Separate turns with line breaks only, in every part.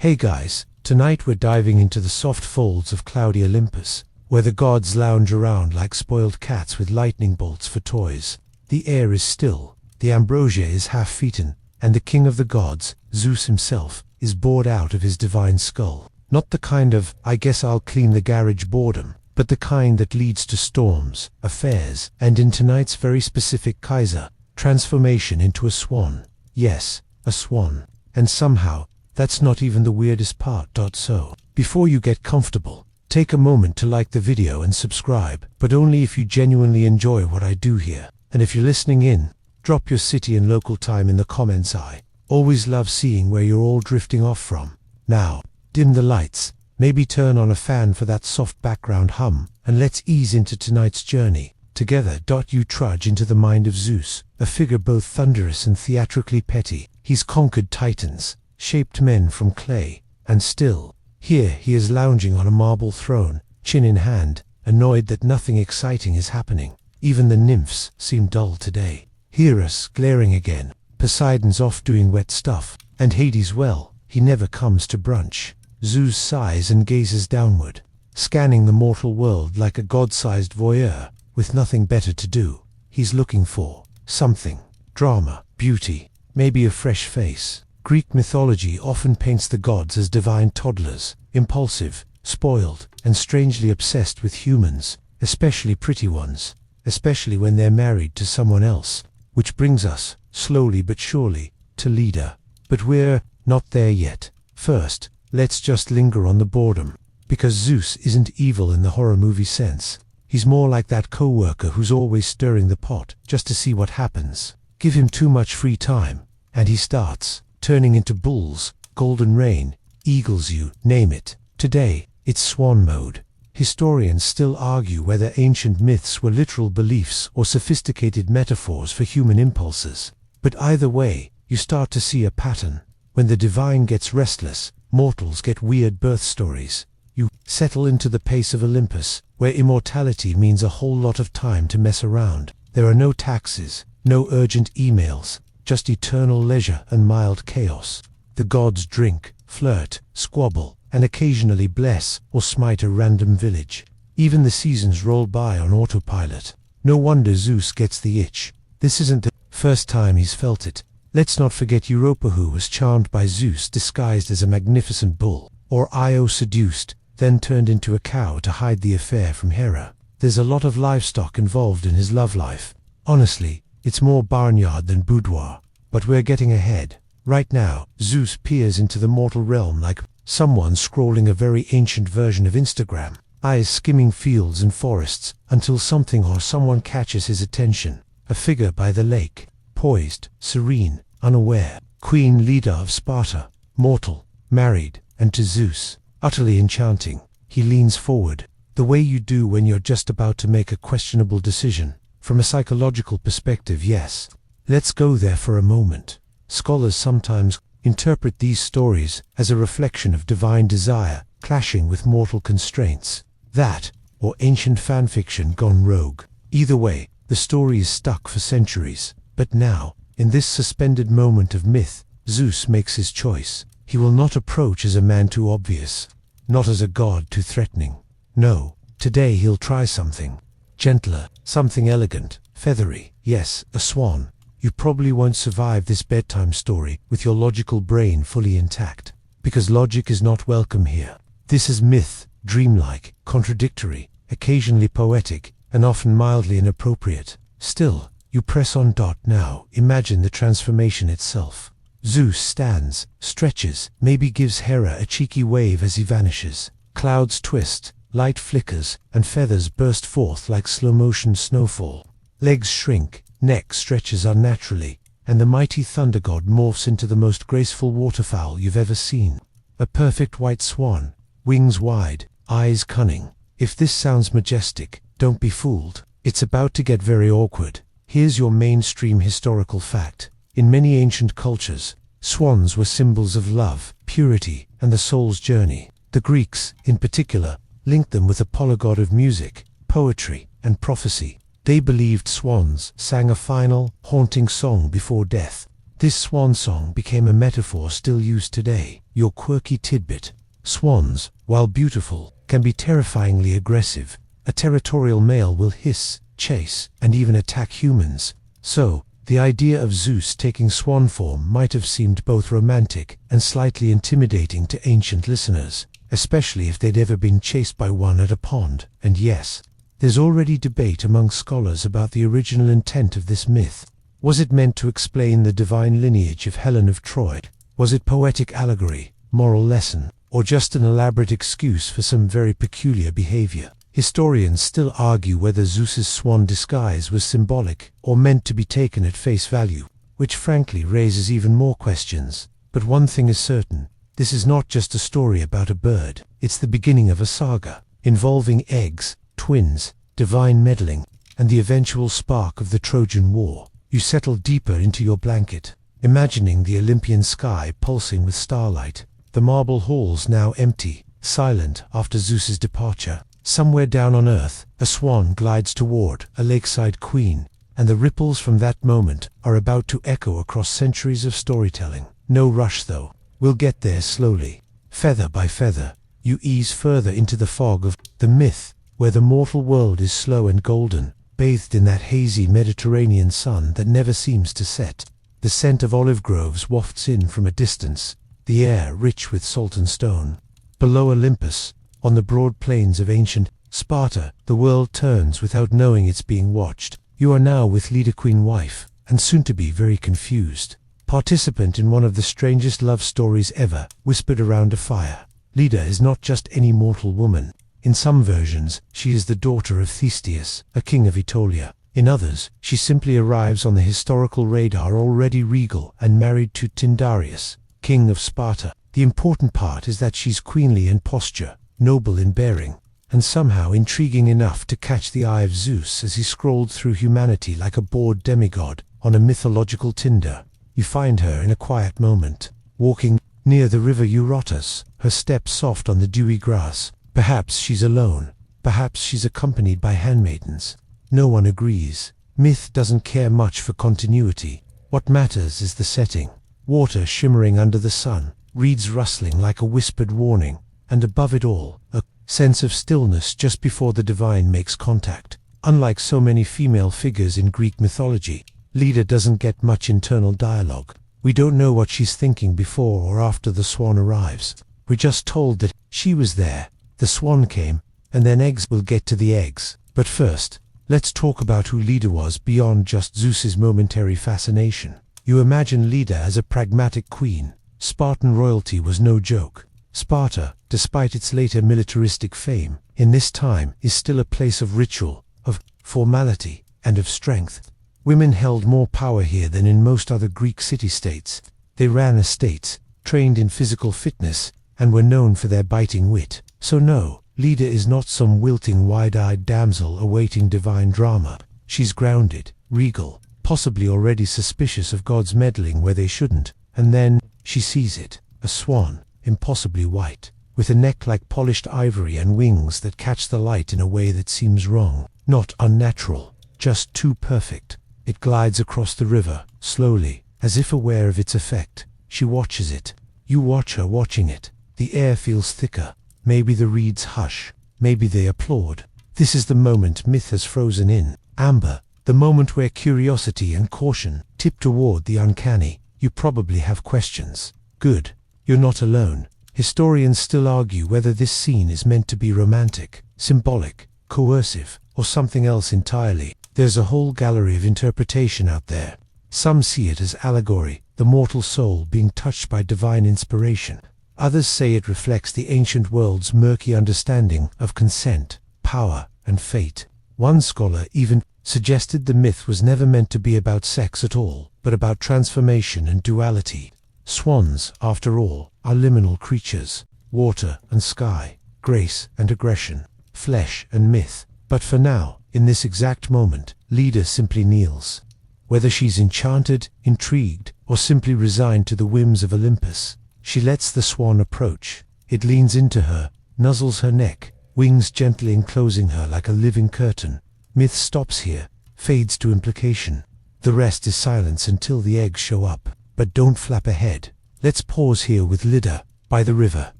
Hey guys, tonight we're diving into the soft folds of cloudy Olympus, where the gods lounge around like spoiled cats with lightning bolts for toys. The air is still, the ambrosia is half-eaten, and the king of the gods, Zeus himself, is bored out of his divine skull. Not the kind of, I guess I'll clean the garage boredom, but the kind that leads to storms, affairs, and in tonight's very specific Kaiser, transformation into a swan. Yes, a swan. And somehow, that's not even the weirdest part. So, before you get comfortable, take a moment to like the video and subscribe, but only if you genuinely enjoy what I do here. And if you're listening in, drop your city and local time in the comments. I always love seeing where you're all drifting off from. Now, dim the lights, maybe turn on a fan for that soft background hum, and let's ease into tonight's journey. Together. You trudge into the mind of Zeus, a figure both thunderous and theatrically petty. He's conquered titans, shaped men from clay, and still, here he is lounging on a marble throne, chin in hand, annoyed that nothing exciting is happening. Even the nymphs seem dull today. Hera's glaring again, Poseidon's off doing wet stuff, and Hades, well, he never comes to brunch. Zeus sighs and gazes downward, scanning the mortal world like a god-sized voyeur, with nothing better to do. He's looking for something. Drama, beauty, maybe a fresh face. Greek mythology often paints the gods as divine toddlers, impulsive, spoiled, and strangely obsessed with humans, especially pretty ones, especially when they're married to someone else. Which brings us, slowly but surely, to Leda. But we're not there yet. First, let's just linger on the boredom. Because Zeus isn't evil in the horror movie sense. He's more like that co-worker who's always stirring the pot, just to see what happens. Give him too much free time, and he starts turning into bulls, golden rain, eagles, you name it. Today, it's swan mode. Historians still argue whether ancient myths were literal beliefs or sophisticated metaphors for human impulses. But either way, you start to see a pattern. When the divine gets restless, mortals get weird birth stories. You settle into the pace of Olympus, where immortality means a whole lot of time to mess around. There are no taxes, no urgent emails, just eternal leisure and mild chaos. The gods drink, flirt, squabble, and occasionally bless or smite a random village. Even the seasons roll by on autopilot. No wonder Zeus gets the itch. This isn't the first time he's felt it. Let's not forget Europa, who was charmed by Zeus disguised as a magnificent bull, or Io seduced, then turned into a cow to hide the affair from Hera. There's a lot of livestock involved in his love life. Honestly, it's more barnyard than boudoir. But we're getting ahead. Right now, Zeus peers into the mortal realm like someone scrolling a very ancient version of Instagram, eyes skimming fields and forests, until something or someone catches his attention. A figure by the lake, poised, serene, unaware. Queen Leda of Sparta, mortal, married, and to Zeus, utterly enchanting. He leans forward, the way you do when you're just about to make a questionable decision. From a psychological perspective, yes. Let's go there for a moment. Scholars sometimes interpret these stories as a reflection of divine desire clashing with mortal constraints. That, or ancient fanfiction gone rogue. Either way, the story is stuck for centuries. But now, in this suspended moment of myth, Zeus makes his choice. He will not approach as a man too obvious, not as a god too threatening. No, today he'll try something gentler, something elegant, feathery. Yes, a swan. You probably won't survive this bedtime story with your logical brain fully intact, because logic is not welcome here. This is myth, dreamlike, contradictory, occasionally poetic, and often mildly inappropriate. Still, you press on. Now, imagine the transformation itself. Zeus stands, stretches, maybe gives Hera a cheeky wave as he vanishes. Clouds twist, light flickers, and feathers burst forth like slow-motion snowfall. Legs shrink, neck stretches unnaturally, and the mighty thunder god morphs into the most graceful waterfowl you've ever seen. A perfect white swan, wings wide, eyes cunning. If this sounds majestic, don't be fooled. It's about to get very awkward. Here's your mainstream historical fact. In many ancient cultures, swans were symbols of love, purity, and the soul's journey. The Greeks, in particular, linked them with a polygod of music, poetry, and prophecy. They believed swans sang a final, haunting song before death, This swan song became a metaphor still used today. Your quirky tidbit. Swans, while beautiful, can be terrifyingly aggressive. A territorial male will hiss, chase, and even attack humans. So, the idea of Zeus taking swan form might have seemed both romantic and slightly intimidating to ancient listeners, especially if they'd ever been chased by one at a pond. And yes, there's already debate among scholars about the original intent of this myth. Was it meant to explain the divine lineage of Helen of Troy? Was it poetic allegory, moral lesson, or just an elaborate excuse for some very peculiar behavior? Historians still argue whether Zeus's swan disguise was symbolic or meant to be taken at face value, which frankly raises even more questions. But one thing is certain, this is not just a story about a bird, it's the beginning of a saga, involving eggs, twins, divine meddling, and the eventual spark of the Trojan War. You settle deeper into your blanket, imagining the Olympian sky pulsing with starlight, the marble halls now empty, silent after Zeus's departure. Somewhere down on earth, a swan glides toward a lakeside queen, and the ripples from that moment are about to echo across centuries of storytelling. No rush though, we'll get there slowly. Feather by feather, you ease further into the fog of the myth, where the mortal world is slow and golden, bathed in that hazy Mediterranean sun that never seems to set. The scent of olive groves wafts in from a distance, the air rich with salt and stone. Below Olympus, on the broad plains of ancient Sparta, the world turns without knowing it's being watched. You are now with leader queen wife, and soon to be very confused, participant in one of the strangest love stories ever, whispered around a fire. Leda is not just any mortal woman. In some versions, she is the daughter of Theseus, a king of Aetolia. In others, she simply arrives on the historical radar already regal and married to Tyndareus, king of Sparta. The important part is that she's queenly in posture, noble in bearing, and somehow intriguing enough to catch the eye of Zeus as he scrolled through humanity like a bored demigod on a mythological Tinder. You find her in a quiet moment, walking near the river Eurotas, her steps soft on the dewy grass. Perhaps she's alone, perhaps she's accompanied by handmaidens. No one agrees. Myth doesn't care much for continuity. What matters is the setting. Water shimmering under the sun, reeds rustling like a whispered warning, and above it all, a sense of stillness just before the divine makes contact. Unlike so many female figures in Greek mythology, Leda doesn't get much internal dialogue. We don't know what she's thinking before or after the swan arrives. We're just told that she was there, the swan came, and then eggs will get to the eggs. But first, let's talk about who Leda was beyond just Zeus's momentary fascination. You imagine Leda as a pragmatic queen. Spartan royalty was no joke. Sparta, despite its later militaristic fame, in this time is still a place of ritual, of formality, and of strength. Women held more power here than in most other Greek city-states. They ran estates, trained in physical fitness, and were known for their biting wit. So no, Leda is not some wilting wide-eyed damsel awaiting divine drama. She's grounded, regal, possibly already suspicious of gods meddling where they shouldn't, and then she sees it, a swan, impossibly white, with a neck like polished ivory and wings that catch the light in a way that seems wrong, not unnatural, just too perfect. It glides across the river, slowly, as if aware of its effect. She watches it. You watch her watching it. The air feels thicker. Maybe the reeds hush. Maybe they applaud. This is the moment myth has frozen in. Amber, the moment where curiosity and caution tip toward the uncanny. You probably have questions. Good. You're not alone. Historians still argue whether this scene is meant to be romantic, symbolic, coercive, or something else entirely. There's a whole gallery of interpretation out there. Some see it as allegory, the mortal soul being touched by divine inspiration. Others say it reflects the ancient world's murky understanding of consent, power, and fate. One scholar even suggested the myth was never meant to be about sex at all, but about transformation and duality. Swans, after all, are liminal creatures. Water and sky, grace and aggression, flesh and myth. But for now, in this exact moment, Leda simply kneels. Whether she's enchanted, intrigued, or simply resigned to the whims of Olympus, she lets the swan approach. It leans into her, nuzzles her neck, wings gently enclosing her like a living curtain. Myth stops here, fades to implication. The rest is silence until the eggs show up. But don't flap ahead. Let's pause here with Lida, by the river,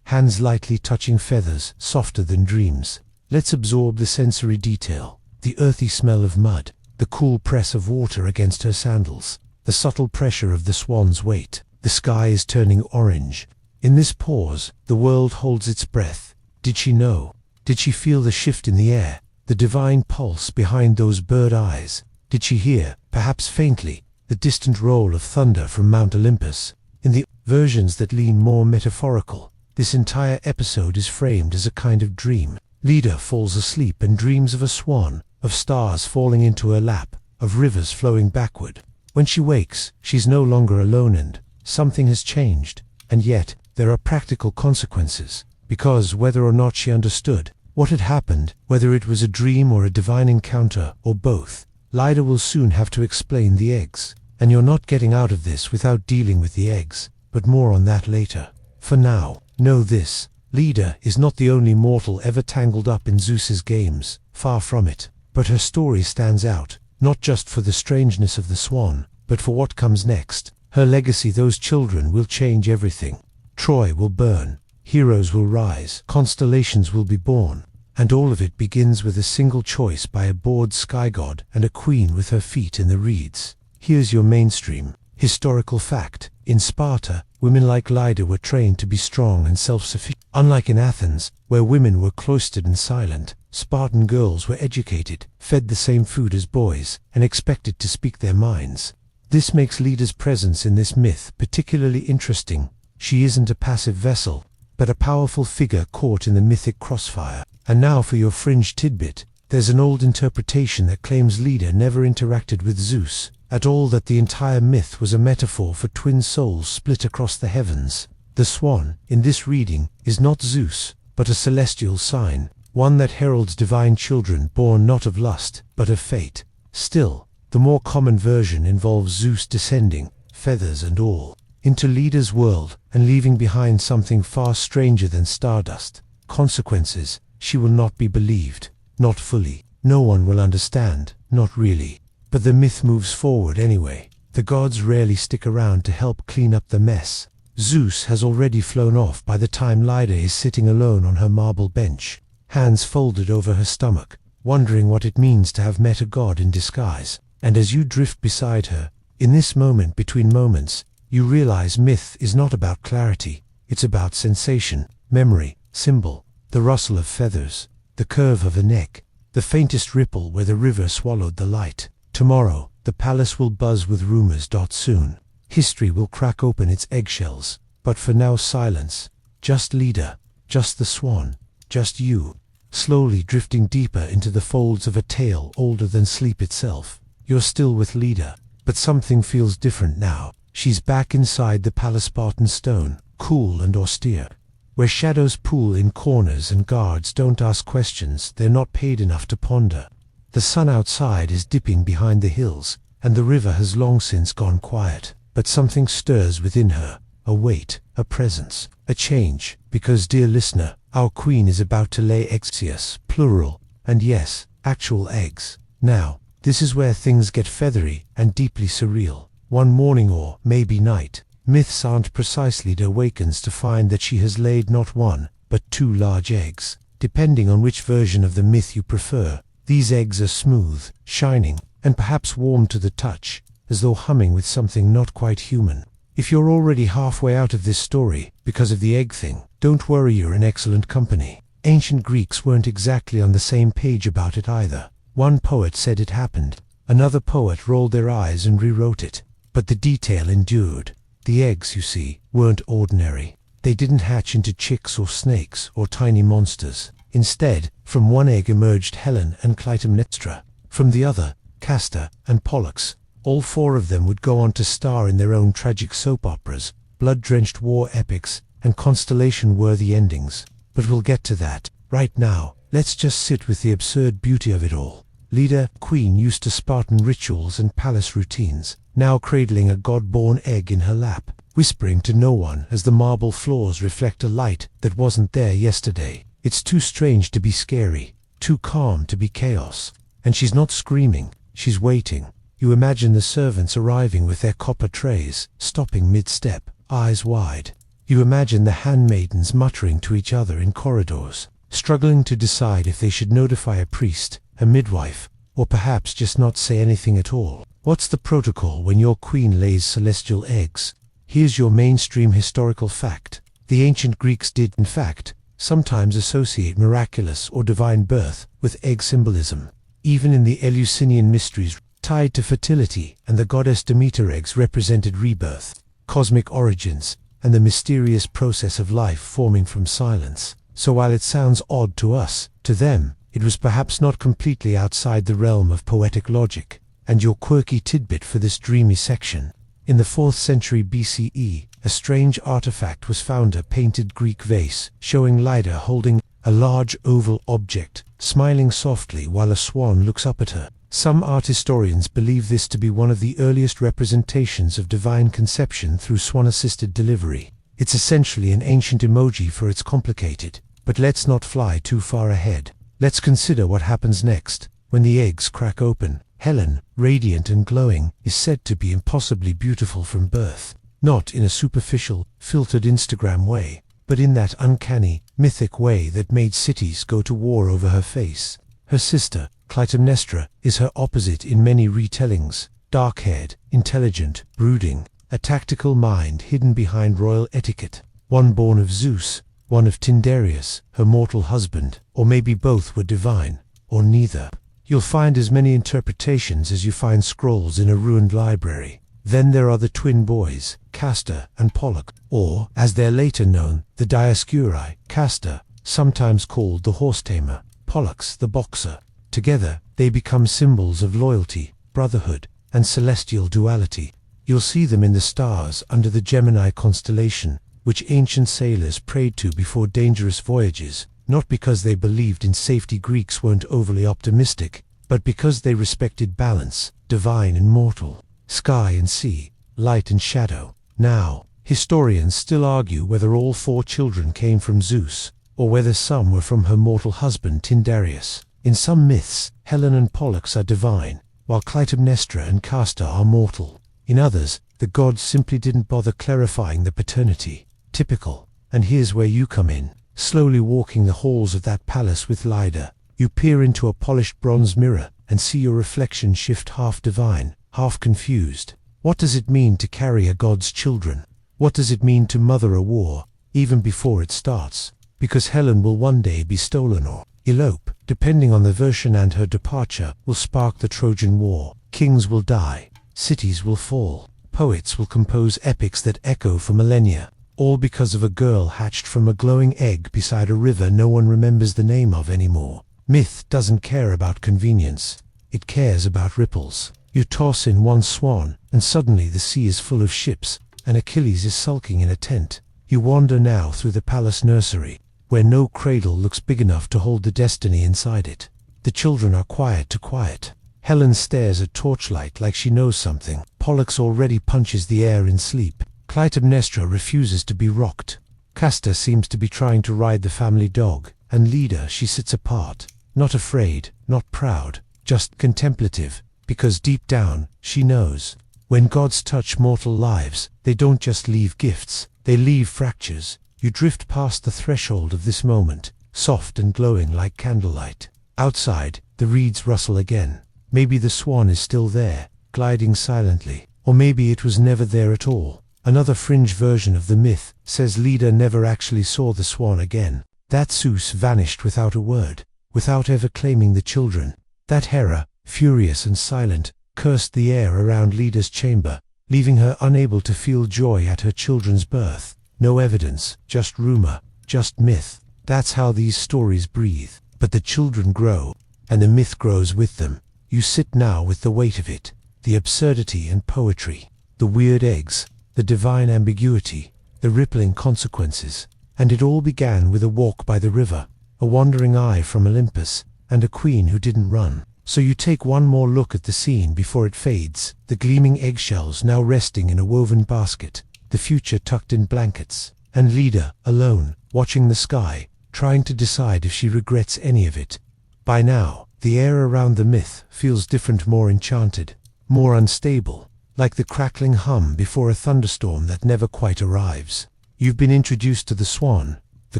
hands lightly touching feathers, softer than dreams. Let's absorb the sensory detail, the earthy smell of mud, the cool press of water against her sandals, the subtle pressure of the swan's weight. The sky is turning orange. In this pause, the world holds its breath. Did she know? Did she feel the shift in the air, the divine pulse behind those bird eyes? Did she hear, perhaps faintly, the distant roll of thunder from Mount Olympus? In the versions that lean more metaphorical, this entire episode is framed as a kind of dream. Lida falls asleep and dreams of a swan, of stars falling into her lap, of rivers flowing backward. When she wakes, she's no longer alone and something has changed. And yet, there are practical consequences, because whether or not she understood what had happened, whether it was a dream or a divine encounter, or both, Lida will soon have to explain the eggs. And you're not getting out of this without dealing with the eggs, but more on that later. For now, know this: Lida is not the only mortal ever tangled up in Zeus's games, far from it. But her story stands out, not just for the strangeness of the swan, but for what comes next. Her legacy, those children, will change everything. Troy will burn, heroes will rise, constellations will be born, and all of it begins with a single choice by a bored sky god and a queen with her feet in the reeds. Here's your mainstream historical fact. In Sparta, women like Lida were trained to be strong and self-sufficient. Unlike in Athens, where women were cloistered and silent, Spartan girls were educated, fed the same food as boys, and expected to speak their minds. This makes Lida's presence in this myth particularly interesting. She isn't a passive vessel, but a powerful figure caught in the mythic crossfire. And now for your fringe tidbit. There's an old interpretation that claims Lida never interacted with Zeus at all, that the entire myth was a metaphor for twin souls split across the heavens. The swan, in this reading, is not Zeus, but a celestial sign, one that heralds divine children born not of lust, but of fate. Still, the more common version involves Zeus descending, feathers and all, into Lida's world and leaving behind something far stranger than stardust. Consequences: she will not be believed, not fully. No one will understand, not really. But the myth moves forward anyway. The gods rarely stick around to help clean up the mess. Zeus has already flown off by the time Lida is sitting alone on her marble bench, hands folded over her stomach, wondering what it means to have met a god in disguise. And as you drift beside her, in this moment between moments, you realize myth is not about clarity, it's about sensation, memory, symbol, the rustle of feathers, the curve of a neck, the faintest ripple where the river swallowed the light. Tomorrow, the palace will buzz with rumors. Soon, history will crack open its eggshells. But for now, silence. Just Lida, just the swan, just you, slowly drifting deeper into the folds of a tale older than sleep itself. You're still with Lida, but something feels different now. She's back inside the palace, Spartan stone, cool and austere, where shadows pool in corners and guards don't ask questions they're not paid enough to ponder. The sun outside is dipping behind the hills, and the river has long since gone quiet. But something stirs within her, a weight, a presence, a change, because, dear listener, our queen is about to lay eggs, yes, plural, and yes, actual eggs. Now, this is where things get feathery and deeply surreal. One morning, or maybe night, myths aren't precisely, Lida awakens to find that she has laid not one, but 2 large eggs. Depending on which version of the myth you prefer, these eggs are smooth, shining, and perhaps warm to the touch, as though humming with something not quite human. If you're already halfway out of this story because of the egg thing, don't worry, you're in excellent company. Ancient Greeks weren't exactly on the same page about it either. One poet said it happened, another poet rolled their eyes and rewrote it. But the detail endured. The eggs, you see, weren't ordinary. They didn't hatch into chicks or snakes or tiny monsters. Instead, from one egg emerged Helen and Clytemnestra. From the other, Castor and Pollux. All 4 of them would go on to star in their own tragic soap operas, blood-drenched war epics, and constellation-worthy endings. But we'll get to that. Right now, let's just sit with the absurd beauty of it all. Lida, queen used to Spartan rituals and palace routines, now cradling a god-born egg in her lap, whispering to no one as the marble floors reflect a light that wasn't there yesterday. It's too strange to be scary, too calm to be chaos. And she's not screaming, she's waiting. You imagine the servants arriving with their copper trays, stopping mid-step, eyes wide. You imagine the handmaidens muttering to each other in corridors, struggling to decide if they should notify a priest, a midwife, or perhaps just not say anything at all. What's the protocol when your queen lays celestial eggs? Here's your mainstream historical fact. The ancient Greeks did, in fact, sometimes associate miraculous or divine birth with egg symbolism. Even in the Eleusinian mysteries, tied to fertility and the goddess Demeter, eggs represented rebirth, cosmic origins, and the mysterious process of life forming from silence. So while it sounds odd to us, to them, it was perhaps not completely outside the realm of poetic logic. And your quirky tidbit for this dreamy section. In the 4th century BCE, a strange artifact was found, a painted Greek vase, showing Leda holding a large oval object, smiling softly while a swan looks up at her. Some art historians believe this to be one of the earliest representations of divine conception through swan-assisted delivery. It's essentially an ancient emoji for its complicated. But let's not fly too far ahead. Let's consider what happens next. When the eggs crack open, Helen, radiant and glowing, is said to be impossibly beautiful from birth. Not in a superficial, filtered Instagram way, but in that uncanny, mythic way that made cities go to war over her face. Her sister, Clytemnestra, is her opposite in many retellings. Dark-haired, intelligent, brooding, a tactical mind hidden behind royal etiquette. One born of Zeus, one of Tyndareus, her mortal husband, or maybe both were divine, or neither. You'll find as many interpretations as you find scrolls in a ruined library. Then there are the twin boys, Castor and Pollux, or, as they're later known, the Dioscuri, Castor, sometimes called the horse-tamer, Pollux the boxer. Together, they become symbols of loyalty, brotherhood, and celestial duality. You'll see them in the stars under the Gemini constellation, which ancient sailors prayed to before dangerous voyages, not because they believed in safety. Greeks weren't overly optimistic, but because they respected balance, divine and mortal, sky and sea, light and shadow. Now, historians still argue whether all 4 children came from Zeus, or whether some were from her mortal husband Tyndareus. In some myths, Helen and Pollux are divine, while Clytemnestra and Castor are mortal. In others, the gods simply didn't bother clarifying the paternity. Typical. And here's where you come in. Slowly walking the halls of that palace with Leda, you peer into a polished bronze mirror and see your reflection shift, half divine, half confused. What does it mean to carry a god's children? What does it mean to mother a war, even before it starts? Because Helen will one day be stolen or elope, depending on the version, and her departure will spark the Trojan War. Kings will die, cities will fall, poets will compose epics that echo for millennia. All because of a girl hatched from a glowing egg beside a river no one remembers the name of anymore. Myth doesn't care about convenience. It cares about ripples. You toss in one swan, and suddenly the sea is full of ships, and Achilles is sulking in a tent. You wander now through the palace nursery, where no cradle looks big enough to hold the destiny inside it. The children are quiet to quiet. Helen stares at torchlight like she knows something. Pollux already punches the air in sleep. Clytemnestra refuses to be rocked. Castor seems to be trying to ride the family dog, and Leda, she sits apart, not afraid, not proud, just contemplative, because deep down, she knows. When gods touch mortal lives, they don't just leave gifts, they leave fractures. You drift past the threshold of this moment, soft and glowing like candlelight. Outside, the reeds rustle again. Maybe the swan is still there, gliding silently, or maybe it was never there at all. Another fringe version of the myth says Leda never actually saw the swan again. That Zeus vanished without a word, without ever claiming the children. That Hera, furious and silent, cursed the air around Leda's chamber, leaving her unable to feel joy at her children's birth. No evidence, just rumor, just myth. That's how these stories breathe. But the children grow, and the myth grows with them. You sit now with the weight of it, the absurdity and poetry, the weird eggs, the divine ambiguity, the rippling consequences. And it all began with a walk by the river, a wandering eye from Olympus, and a queen who didn't run. So you take one more look at the scene before it fades, the gleaming eggshells now resting in a woven basket, the future tucked in blankets, and Leda, alone, watching the sky, trying to decide if she regrets any of it. By now, the air around the myth feels different, more enchanted. more unstable, like the crackling hum before a thunderstorm that never quite arrives. You've been introduced to the Swan, the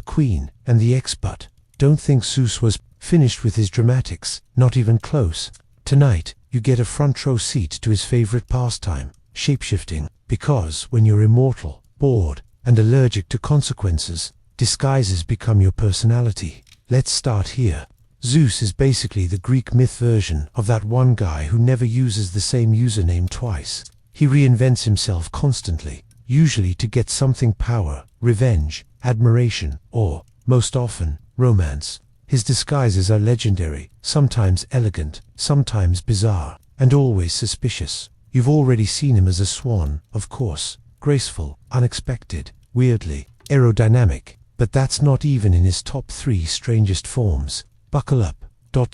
Queen, and the Ex, but don't think Zeus was finished with his dramatics, not even close. Tonight, you get a front row seat to his favorite pastime, shapeshifting, because when you're immortal, bored, and allergic to consequences, disguises become your personality. Let's start here. Zeus is basically the Greek myth version of that one guy who never uses the same username twice. He reinvents himself constantly, usually to get something: power, revenge, admiration, or, most often, romance. His disguises are legendary, sometimes elegant, sometimes bizarre, and always suspicious. You've already seen him as a swan, of course, graceful, unexpected, weirdly aerodynamic, but that's not even in his top 3 strangest forms. Buckle up.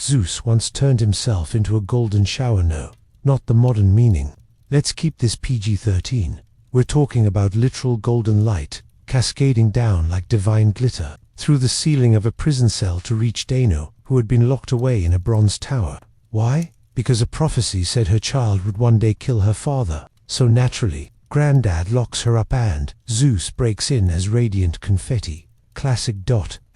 Zeus once turned himself into a golden shower. No, not the modern meaning. Let's keep this PG-13. We're talking about literal golden light, cascading down like divine glitter, through the ceiling of a prison cell to reach Dano, who had been locked away in a bronze tower. Why? Because a prophecy said her child would one day kill her father. So naturally, Granddad locks her up and Zeus breaks in as radiant confetti. Classic.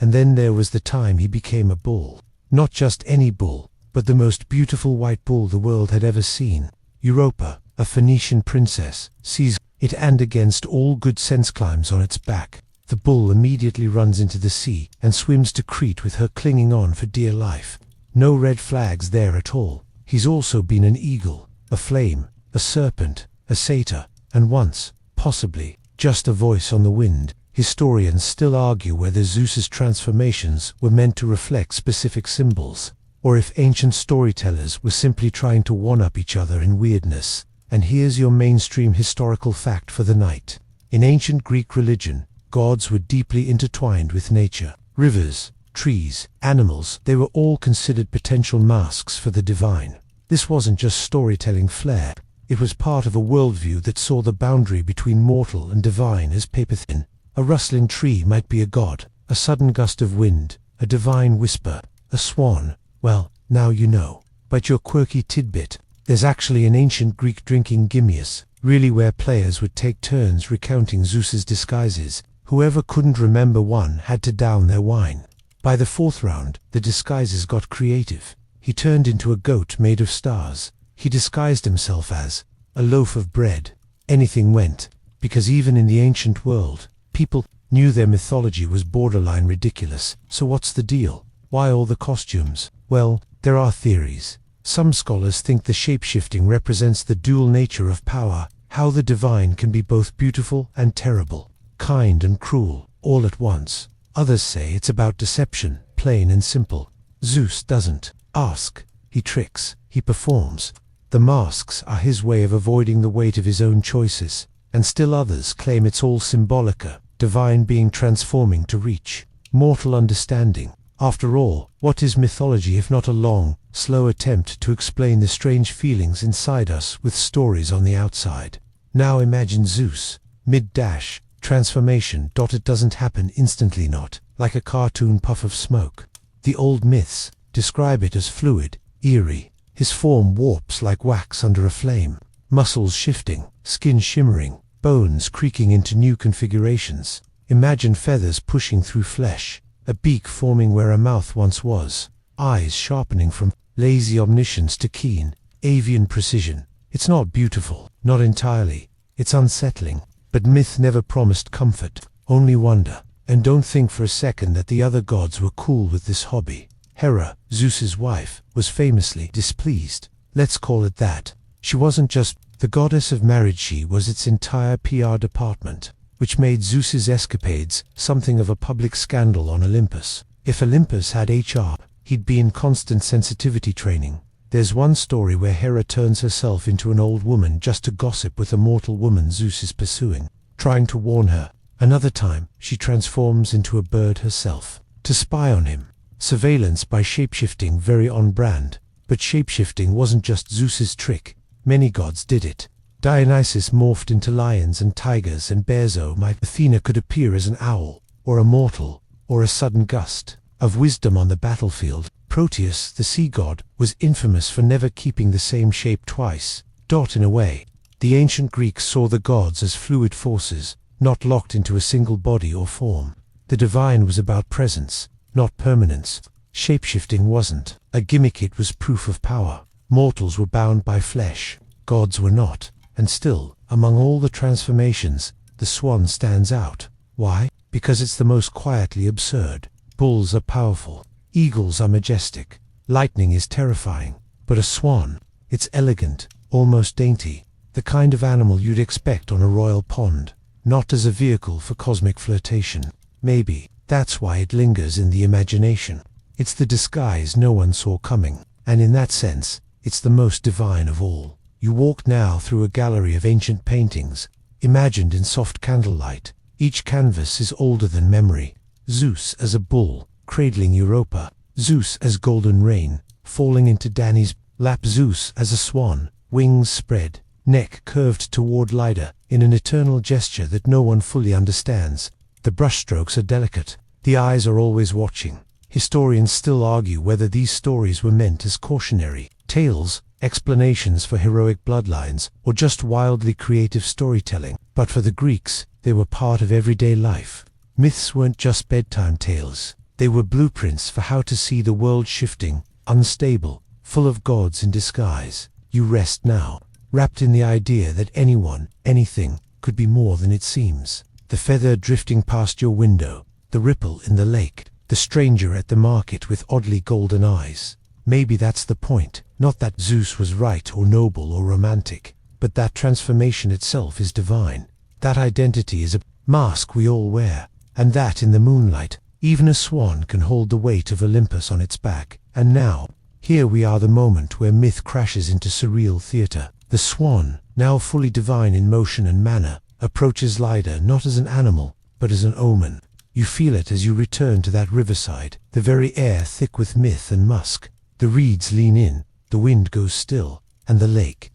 And then there was the time he became a bull. Not just any bull, but the most beautiful white bull the world had ever seen. Europa, a Phoenician princess, sees it and against all good sense climbs on its back. The bull immediately runs into the sea and swims to Crete with her clinging on for dear life. No red flags there at all. He's also been an eagle, a flame, a serpent, a satyr, and once, possibly, just a voice on the wind. Historians still argue whether Zeus's transformations were meant to reflect specific symbols, or if ancient storytellers were simply trying to one-up each other in weirdness. And here's your mainstream historical fact for the night. In ancient Greek religion, gods were deeply intertwined with nature. Rivers, trees, animals, they were all considered potential masks for the divine. This wasn't just storytelling flair. It was part of a worldview that saw the boundary between mortal and divine as paper-thin. A rustling tree might be a god, a sudden gust of wind, a divine whisper, a swan. Well, now you know. But your quirky tidbit: there's actually an ancient Greek drinking gymnias, really, where players would take turns recounting Zeus's disguises. Whoever couldn't remember one had to down their wine. By the 4th round, the disguises got creative. He turned into a goat made of stars. He disguised himself as a loaf of bread. Anything went, because even in the ancient world, people knew their mythology was borderline ridiculous. So what's the deal? Why all the costumes? Well, there are theories. Some scholars think the shapeshifting represents the dual nature of power, how the divine can be both beautiful and terrible, kind and cruel, all at once. Others say it's about deception, plain and simple. Zeus doesn't ask, he tricks, he performs. The masks are his way of avoiding the weight of his own choices, and still others claim it's all symbolica, divine being transforming to reach mortal understanding. After all, what is mythology if not a long, slow attempt to explain the strange feelings inside us with stories on the outside? Now imagine Zeus, mid-dash, transformation. It doesn't happen instantly, not like a cartoon puff of smoke. The old myths describe it as fluid, eerie. His form warps like wax under a flame, muscles shifting, skin shimmering, bones creaking into new configurations. Imagine feathers pushing through flesh, a beak forming where a mouth once was, eyes sharpening from lazy omniscience to keen, avian precision. It's not beautiful, not entirely. It's unsettling. But myth never promised comfort, only wonder. And don't think for a second that the other gods were cool with this hobby. Hera, Zeus's wife, was famously displeased. Let's call it that. She wasn't just the goddess of marriage, she was its entire PR department, which made Zeus's escapades something of a public scandal on Olympus. If Olympus had HR, he'd be in constant sensitivity training. There's one story where Hera turns herself into an old woman just to gossip with a mortal woman Zeus is pursuing, trying to warn her. Another time, she transforms into a bird herself, to spy on him. Surveillance by shapeshifting, very on brand. But shapeshifting wasn't just Zeus's trick. Many gods did it. Dionysus morphed into lions and tigers and bears. Athena could appear as an owl, or a mortal, or a sudden gust of wisdom on the battlefield. Proteus, the sea god, was infamous for never keeping the same shape twice. In a way, the ancient Greeks saw the gods as fluid forces, not locked into a single body or form. The divine was about presence, not permanence. Shapeshifting wasn't a gimmick, it was proof of power. Mortals were bound by flesh, gods were not. And still, among all the transformations, the swan stands out. Why? Because it's the most quietly absurd. Bulls are powerful, eagles are majestic, lightning is terrifying. But a swan, it's elegant, almost dainty, the kind of animal you'd expect on a royal pond, not as a vehicle for cosmic flirtation. Maybe that's why it lingers in the imagination. It's the disguise no one saw coming, and in that sense, it's the most divine of all. You walk now through a gallery of ancient paintings, imagined in soft candlelight. Each canvas is older than memory. Zeus as a bull, cradling Europa. Zeus as golden rain, falling into Danae's lap. Zeus as a swan, wings spread, neck curved toward Leda, in an eternal gesture that no one fully understands. The brushstrokes are delicate, the eyes are always watching. Historians still argue whether these stories were meant as cautionary tales, explanations for heroic bloodlines, or just wildly creative storytelling. But for the Greeks, they were part of everyday life. Myths weren't just bedtime tales. They were blueprints for how to see the world shifting, unstable, full of gods in disguise. You rest now, wrapped in the idea that anyone, anything, could be more than it seems. The feather drifting past your window, the ripple in the lake, the stranger at the market with oddly golden eyes. Maybe that's the point. Not that Zeus was right or noble or romantic, but that transformation itself is divine. That identity is a mask we all wear, and that in the moonlight, even a swan can hold the weight of Olympus on its back. And now, here we are, the moment where myth crashes into surreal theater. The swan, now fully divine in motion and manner, approaches Leda not as an animal, but as an omen. You feel it as you return to that riverside, the very air thick with myth and musk. The reeds lean in, the wind goes still, and the lake,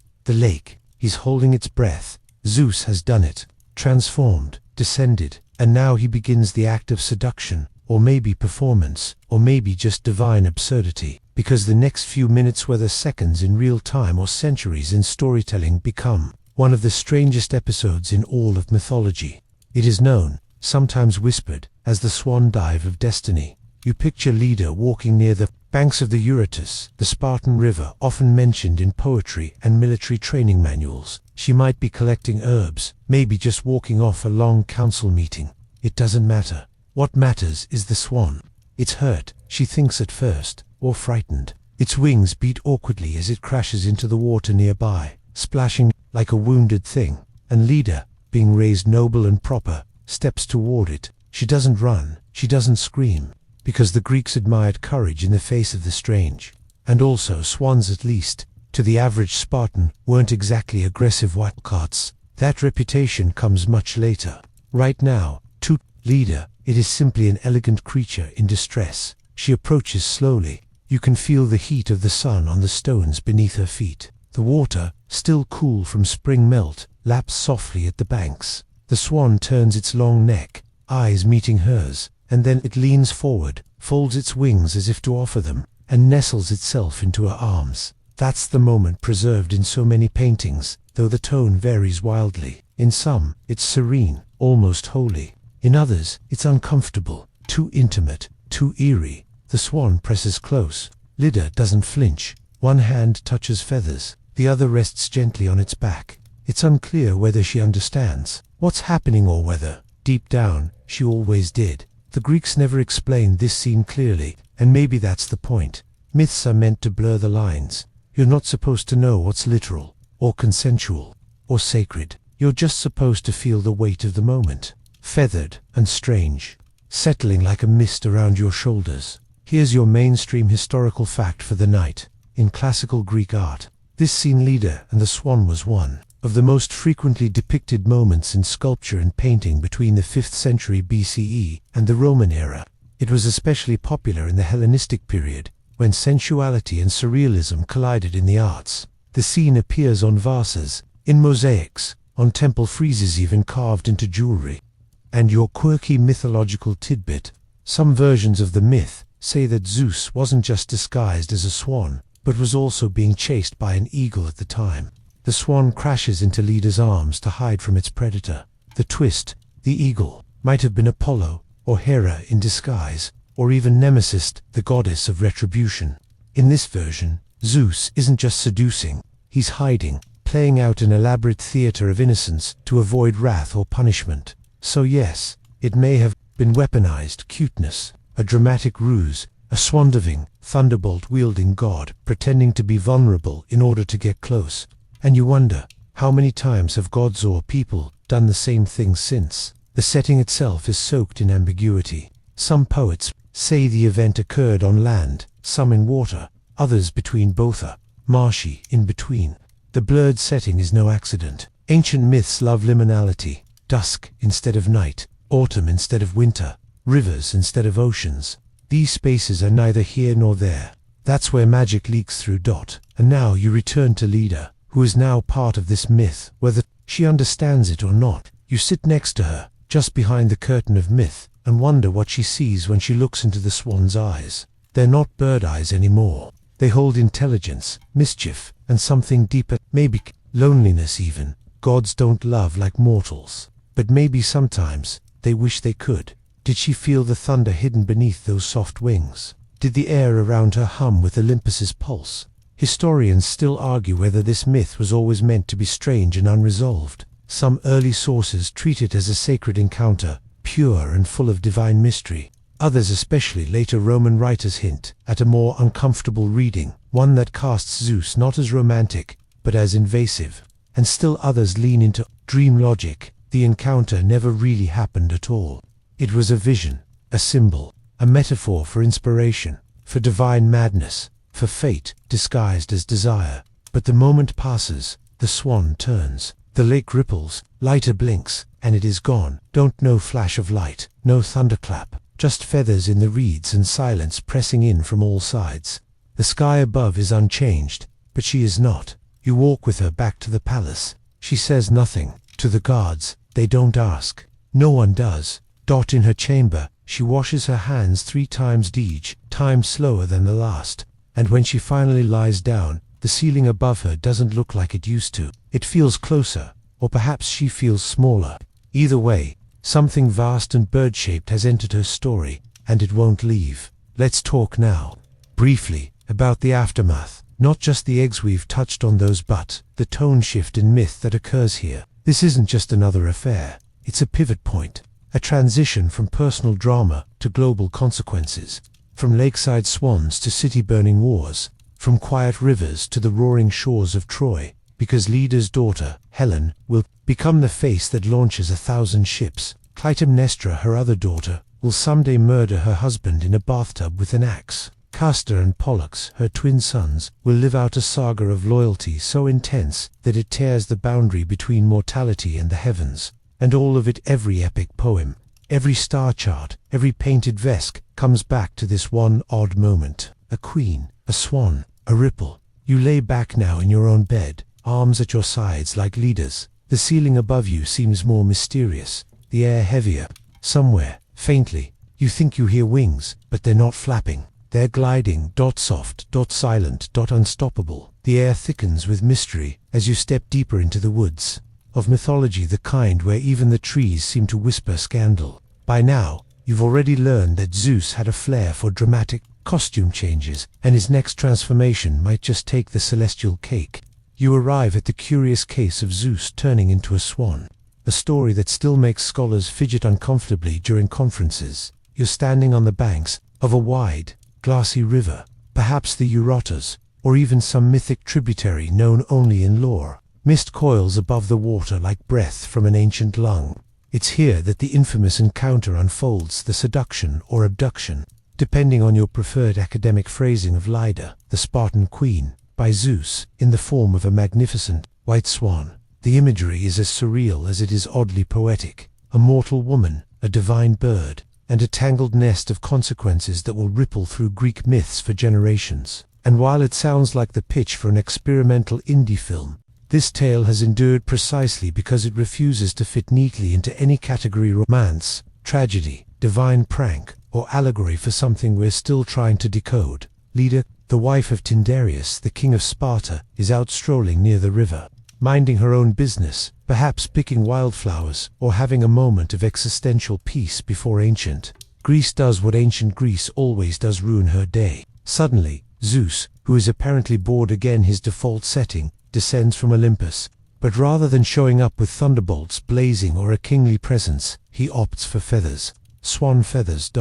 he's holding its breath. Zeus has done it, transformed, descended, and now he begins the act of seduction, or maybe performance, or maybe just divine absurdity, because the next few minutes, whether seconds in real time or centuries in storytelling, become one of the strangest episodes in all of mythology. It is known, sometimes whispered, as the swan dive of destiny. You picture Leda walking near the banks of the Eurotas, the Spartan river often mentioned in poetry and military training manuals. She might be collecting herbs, maybe just walking off a long council meeting. It doesn't matter. What matters is the swan. It's hurt, she thinks at first, or frightened. Its wings beat awkwardly as it crashes into the water nearby, splashing like a wounded thing. And Leda, being raised noble and proper, steps toward it. She doesn't run, she doesn't scream, because the Greeks admired courage in the face of the strange. And also swans, at least to the average Spartan, weren't exactly aggressive wildcats. That reputation comes much later. Right now, to Leda, it is simply an elegant creature in distress. She approaches slowly. You can feel the heat of the sun on the stones beneath her feet. The water, still cool from spring melt, laps softly at the banks. The swan turns its long neck, eyes meeting hers, and then it leans forward, folds its wings as if to offer them, and nestles itself into her arms. That's the moment preserved in so many paintings, though the tone varies wildly. In some, it's serene, almost holy. In others, it's uncomfortable, too intimate, too eerie. The swan presses close. Leda doesn't flinch. One hand touches feathers, the other rests gently on its back. It's unclear whether she understands what's happening or whether, deep down, she always did. The Greeks never explained this scene clearly, and maybe that's the point. Myths are meant to blur the lines. You're not supposed to know what's literal, or consensual, or sacred. You're just supposed to feel the weight of the moment, feathered and strange, settling like a mist around your shoulders. Here's your mainstream historical fact for the night. In classical Greek art, this scene, Leda and the swan, was one of the most frequently depicted moments in sculpture and painting between the 5th century BCE and the Roman era. It was especially popular in the Hellenistic period, when sensuality and surrealism collided in the arts. The scene appears on vases, in mosaics, on temple friezes, even carved into jewelry. And your quirky mythological tidbit: some versions of the myth say that Zeus wasn't just disguised as a swan, but was also being chased by an eagle at the time. The swan crashes into Leda's arms to hide from its predator. The twist: the eagle might have been Apollo, or Hera in disguise, or even Nemesis, the goddess of retribution. In this version, Zeus isn't just seducing, he's hiding, playing out an elaborate theater of innocence to avoid wrath or punishment. So yes, it may have been weaponized cuteness, a dramatic ruse, a swandiving, thunderbolt-wielding god pretending to be vulnerable in order to get close. And you wonder, how many times have gods or people done the same thing since? The setting itself is soaked in ambiguity. Some poets say the event occurred on land, some in water, others between both are marshy in between. The blurred setting is no accident. Ancient myths love liminality: dusk instead of night, autumn instead of winter, rivers instead of oceans. These spaces are neither here nor there. That's where magic leaks through. And now you return to Leda, who is now part of this myth, whether she understands it or not. You sit next to her, just behind the curtain of myth, and wonder what she sees when she looks into the swan's eyes. They're not bird eyes anymore. They hold intelligence, mischief, and something deeper, maybe loneliness even. Gods don't love like mortals, but maybe sometimes they wish they could. Did she feel the thunder hidden beneath those soft wings? Did the air around her hum with Olympus's pulse? Historians still argue whether this myth was always meant to be strange and unresolved. Some early sources treat it as a sacred encounter, pure and full of divine mystery. Others, especially later Roman writers, hint at a more uncomfortable reading, one that casts Zeus not as romantic, but as invasive. And still others lean into dream logic. The encounter never really happened at all. It was a vision, a symbol, a metaphor for inspiration, for divine madness, for fate disguised as desire. But the moment passes, the swan turns, the lake ripples, lighter blinks, and it is gone. No flash of light, no thunderclap, just feathers in the reeds and silence pressing in from all sides. The sky above is unchanged, but she is not. You walk with her back to the palace. She says nothing. To the guards, they don't ask. No one does. In her chamber, she washes her hands 3 times each time, slower than the last. And when she finally lies down, the ceiling above her doesn't look like it used to. It feels closer, or perhaps she feels smaller. Either way, something vast and bird-shaped has entered her story, and it won't leave. Let's talk now, briefly, about the aftermath. Not just the eggs, we've touched on those, but the tone shift in myth that occurs here. This isn't just another affair. It's a pivot point. A transition from personal drama to global consequences, from lakeside swans to city-burning wars, from quiet rivers to the roaring shores of Troy, because Leda's daughter, Helen, will become the face that launches 1,000 ships. Clytemnestra, her other daughter, will someday murder her husband in a bathtub with an axe. Castor and Pollux, her twin sons, will live out a saga of loyalty so intense that it tears the boundary between mortality and the heavens. And all of it, every epic poem, every star chart, every painted Vesk, comes back to this one odd moment. A queen, a swan, a ripple. You lay back now in your own bed, arms at your sides like Leda's. The ceiling above you seems more mysterious, the air heavier. Somewhere, faintly, you think you hear wings, but they're not flapping. They're gliding, soft, silent, unstoppable. The air thickens with mystery as you step deeper into the woods of mythology, the kind where even the trees seem to whisper scandal. By now, you've already learned that Zeus had a flair for dramatic costume changes, and his next transformation might just take the celestial cake. You arrive at the curious case of Zeus turning into a swan, a story that still makes scholars fidget uncomfortably during conferences. You're standing on the banks of a wide, glassy river, perhaps the Eurotas, or even some mythic tributary known only in lore. Mist coils above the water like breath from an ancient lung. It's here that the infamous encounter unfolds, the seduction or abduction, depending on your preferred academic phrasing of Leda, the Spartan queen, by Zeus, in the form of a magnificent white swan. The imagery is as surreal as it is oddly poetic. A mortal woman, a divine bird, and a tangled nest of consequences that will ripple through Greek myths for generations. And while it sounds like the pitch for an experimental indie film, this tale has endured precisely because it refuses to fit neatly into any category: romance, tragedy, divine prank, or allegory for something we're still trying to decode. Leda, the wife of Tyndareus, the king of Sparta, is out strolling near the river. minding her own business, perhaps picking wildflowers, or having a moment of existential peace before ancient Greece does what ancient Greece always does: ruin her day. Suddenly, Zeus, who is apparently bored again his default setting, descends from Olympus, but rather than showing up with thunderbolts blazing or a kingly presence, he opts for feathers. Swan feathers.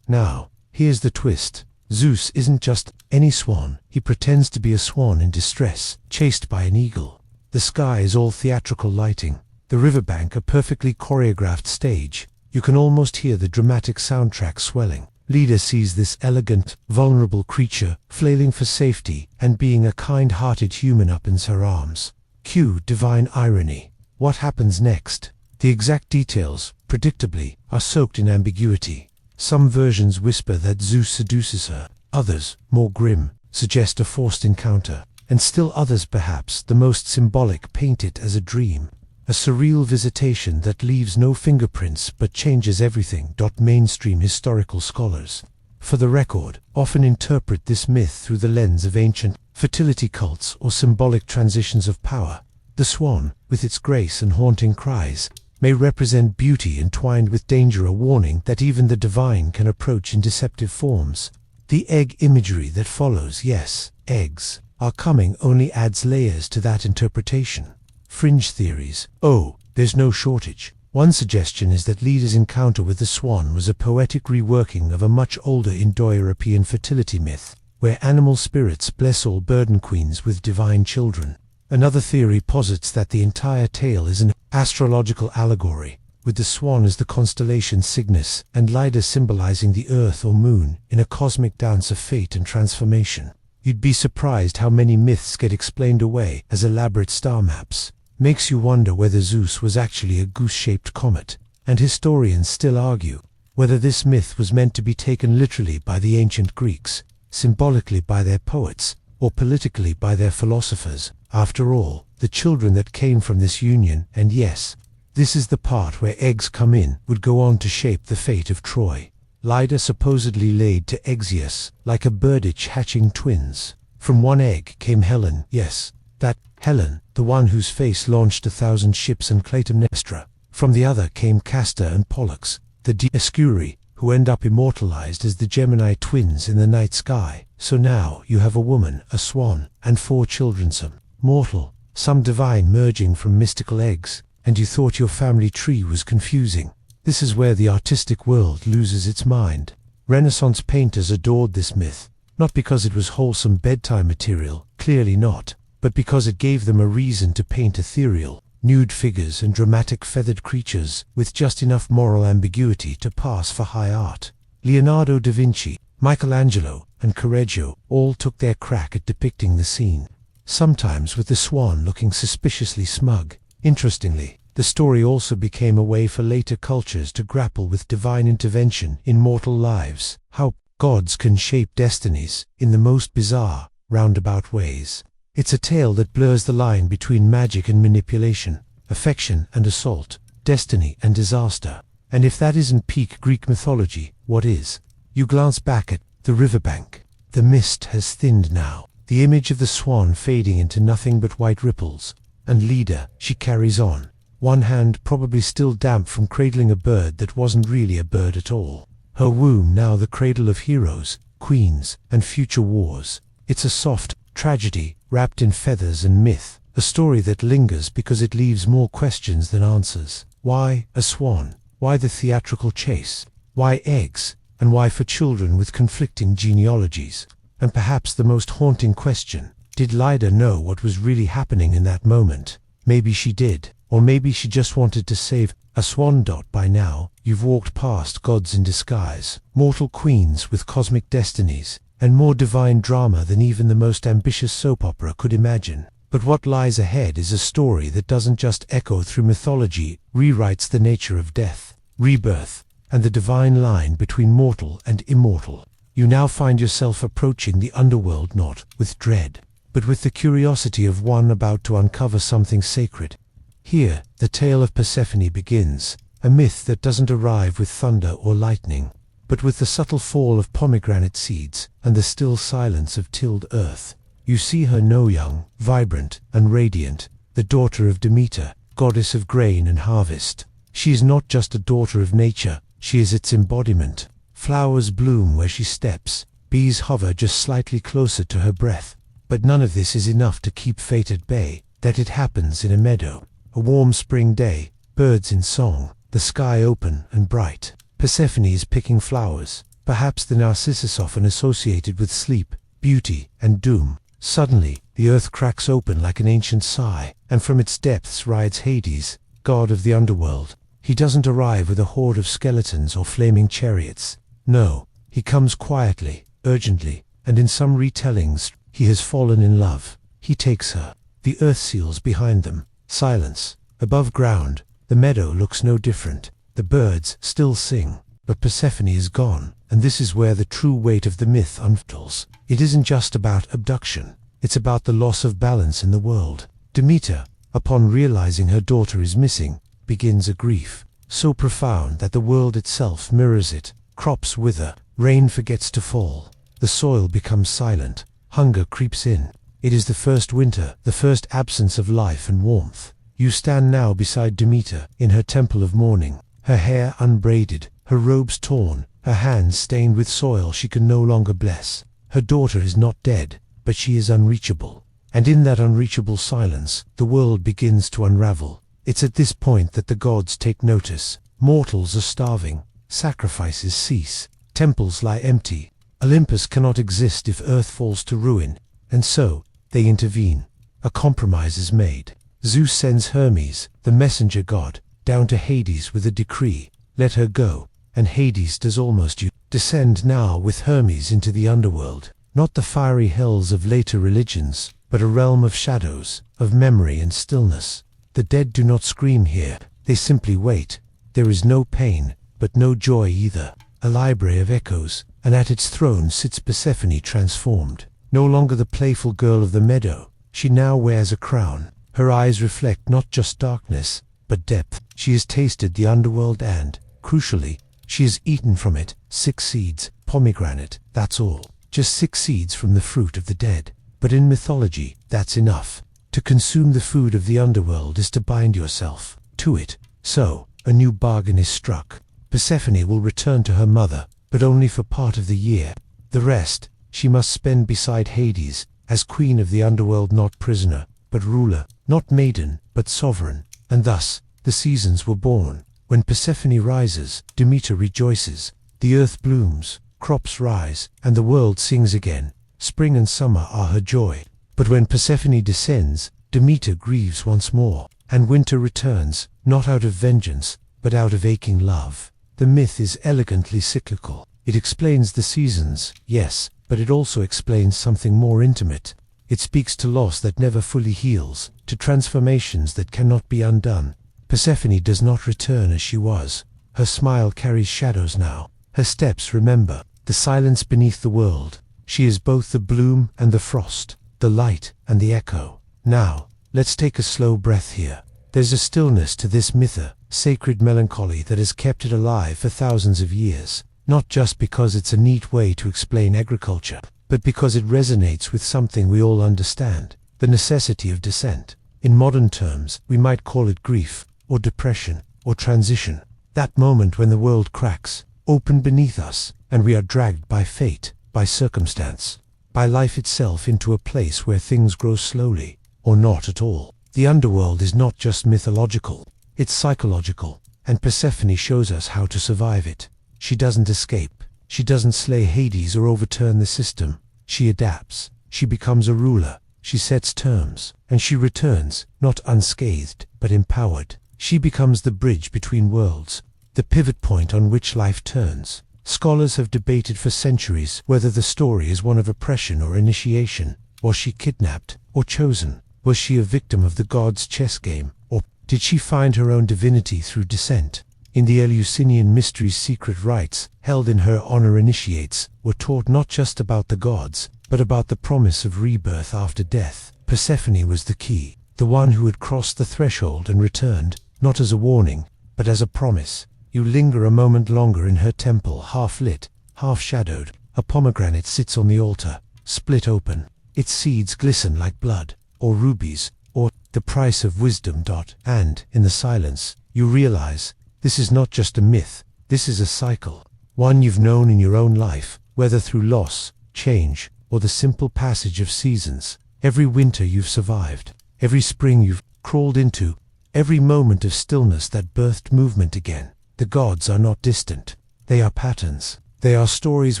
Now, here's the twist. Zeus isn't just any swan, he pretends to be a swan in distress, chased by an eagle. The sky is all theatrical lighting, the riverbank a perfectly choreographed stage. You can almost hear the dramatic soundtrack swelling. Leda sees this elegant, vulnerable creature, flailing for safety, and being a kind-hearted human opens her arms. Cue divine irony. What happens next? The exact details, predictably, are soaked in ambiguity. Some versions whisper that Zeus seduces her, others, more grim, suggest a forced encounter, and still others, perhaps the most symbolic, paint it as a dream. A surreal visitation that leaves no fingerprints but changes everything. Mainstream historical scholars, for the record, often interpret this myth through the lens of ancient fertility cults or symbolic transitions of power. The swan, with its grace and haunting cries, may represent beauty entwined with danger, a warning that even the divine can approach in deceptive forms. The egg imagery that follows, yes, eggs are coming, only adds layers to that interpretation. Fringe theories. Oh, there's no shortage. One suggestion is that Leda's encounter with the swan was a poetic reworking of a much older Indo-European fertility myth, where animal spirits bless all burden queens with divine children. Another theory posits that the entire tale is an astrological allegory, with the swan as the constellation Cygnus and Leda symbolizing the earth or moon in a cosmic dance of fate and transformation. You'd be surprised how many myths get explained away as elaborate star maps. Makes you wonder whether Zeus was actually a goose-shaped comet, and historians still argue whether this myth was meant to be taken literally by the ancient Greeks, symbolically by their poets, or politically by their philosophers. After all, the children that came from this union, and yes, this is the part where eggs come in, would go on to shape the fate of Troy. Leda supposedly laid to Zeus like a birditch hatching twins. From one egg came Helen, yes, that Helen, the one whose face launched 1,000 ships and Clytemnestra. From the other came Castor and Pollux, the Dioscuri, who end up immortalized as the Gemini twins in the night sky. So now you have a woman, a swan, and 4 children, some mortal, some divine, merging from mystical eggs, and you thought your family tree was confusing. This is where the artistic world loses its mind. Renaissance painters adored this myth, not because it was wholesome bedtime material, clearly not, but because it gave them a reason to paint ethereal, nude figures and dramatic feathered creatures with just enough moral ambiguity to pass for high art. Leonardo da Vinci, Michelangelo, and Correggio all took their crack at depicting the scene, sometimes with the swan looking suspiciously smug. Interestingly, the story also became a way for later cultures to grapple with divine intervention in mortal lives, how gods can shape destinies in the most bizarre, roundabout ways. It's a tale that blurs the line between magic and manipulation, affection and assault, destiny and disaster. And if that isn't peak Greek mythology, what is? You glance back at the riverbank. The mist has thinned now, the image of the swan fading into nothing but white ripples. And Leda, she carries on, one hand probably still damp from cradling a bird that wasn't really a bird at all. Her womb now the cradle of heroes, queens, and future wars. It's a soft tragedy wrapped in feathers and myth, a story that lingers because it leaves more questions than answers. Why a swan? Why the theatrical chase? Why eggs? And why for children with conflicting genealogies? And perhaps the most haunting question, did Leda know what was really happening in that moment? Maybe she did, or maybe she just wanted to save a swan. By now, you've walked past gods in disguise, mortal queens with cosmic destinies, and more divine drama than even the most ambitious soap opera could imagine. But what lies ahead is a story that doesn't just echo through mythology, rewrites the nature of death, rebirth, and the divine line between mortal and immortal. You now find yourself approaching the underworld not with dread, but with the curiosity of one about to uncover something sacred. Here, the tale of Persephone begins, a myth that doesn't arrive with thunder or lightning, but with the subtle fall of pomegranate seeds and the still silence of tilled earth. You see her young, vibrant, and radiant, the daughter of Demeter, goddess of grain and harvest. She is not just a daughter of nature, she is its embodiment. Flowers bloom where she steps, bees hover just slightly closer to her breath. But none of this is enough to keep fate at bay. That it happens in a meadow, a warm spring day, birds in song, the sky open and bright. Persephone is picking flowers, perhaps the narcissus often associated with sleep, beauty, and doom. Suddenly, the earth cracks open like an ancient sigh, and from its depths rides Hades, god of the underworld. He doesn't arrive with a horde of skeletons or flaming chariots. No, he comes quietly, urgently, and in some retellings, he has fallen in love. He takes her. The earth seals behind them. Silence. Above ground, the meadow looks no different. The birds still sing, but Persephone is gone, and this is where the true weight of the myth unfolds. It isn't just about abduction. It's about the loss of balance in the world. Demeter, upon realizing her daughter is missing, begins a grief so profound that the world itself mirrors it. Crops wither, rain forgets to fall, the soil becomes silent, hunger creeps in. It is the first winter, the first absence of life and warmth. You stand now beside Demeter in her temple of mourning, her hair unbraided, her robes torn, her hands stained with soil she can no longer bless. Her daughter is not dead, but she is unreachable. And in that unreachable silence, the world begins to unravel. It's at this point that the gods take notice. Mortals are starving, sacrifices cease, temples lie empty. Olympus cannot exist if earth falls to ruin, and so they intervene. A compromise is made. Zeus sends Hermes, the messenger god, down to Hades with a decree. Let her go. And Hades does almost descend now with Hermes into the underworld. Not the fiery hells of later religions, but a realm of shadows, of memory and stillness. The dead do not scream here. They simply wait. There is no pain, but no joy either. A library of echoes, and at its throne sits Persephone transformed. No longer the playful girl of the meadow, she now wears a crown. Her eyes reflect not just darkness, but depth. She has tasted the underworld and, crucially, she has eaten from it 6 seeds, pomegranate, that's all. Just 6 seeds from the fruit of the dead. But in mythology, that's enough. To consume the food of the underworld is to bind yourself to it. So, a new bargain is struck. Persephone will return to her mother, but only for part of the year. The rest, she must spend beside Hades, as queen of the underworld, not prisoner, but ruler, not maiden, but sovereign. And thus, the seasons were born. When Persephone rises, Demeter rejoices. The earth blooms, crops rise, and the world sings again. Spring and summer are her joy. But when Persephone descends, Demeter grieves once more, and winter returns, not out of vengeance, but out of aching love. The myth is elegantly cyclical. It explains the seasons, yes, but it also explains something more intimate. It speaks to loss that never fully heals, to transformations that cannot be undone. Persephone does not return as she was. Her smile carries shadows now. Her steps remember the silence beneath the world. She is both the bloom and the frost, the light and the echo. Now, let's take a slow breath here. There's a stillness to this myth, a sacred melancholy that has kept it alive for thousands of years. Not just because it's a neat way to explain agriculture, but because it resonates with something we all understand, the necessity of descent. In modern terms, we might call it grief, or depression, or transition. That moment when the world cracks open beneath us, and we are dragged by fate, by circumstance, by life itself into a place where things grow slowly, or not at all. The underworld is not just mythological, it's psychological, and Persephone shows us how to survive it. She doesn't escape. She doesn't slay Hades or overturn the system. She adapts. She becomes a ruler. She sets terms. And she returns, not unscathed, but empowered. She becomes the bridge between worlds, the pivot point on which life turns. Scholars have debated for centuries whether the story is one of oppression or initiation. Was she kidnapped, or chosen? Was she a victim of the gods' chess game, or did she find her own divinity through descent? In the Eleusinian mysteries, secret rites, held in her honor, initiates were taught not just about the gods, but about the promise of rebirth after death. Persephone was the key, the one who had crossed the threshold and returned, not as a warning, but as a promise. You linger a moment longer in her temple, half-lit, half-shadowed. A pomegranate sits on the altar, split open. Its seeds glisten like blood, or rubies, or the price of wisdom. And, in the silence, you realize, this is not just a myth, this is a cycle. One you've known in your own life, whether through loss, change, or the simple passage of seasons. Every winter you've survived, every spring you've crawled into, every moment of stillness that birthed movement again. The gods are not distant. They are patterns. They are stories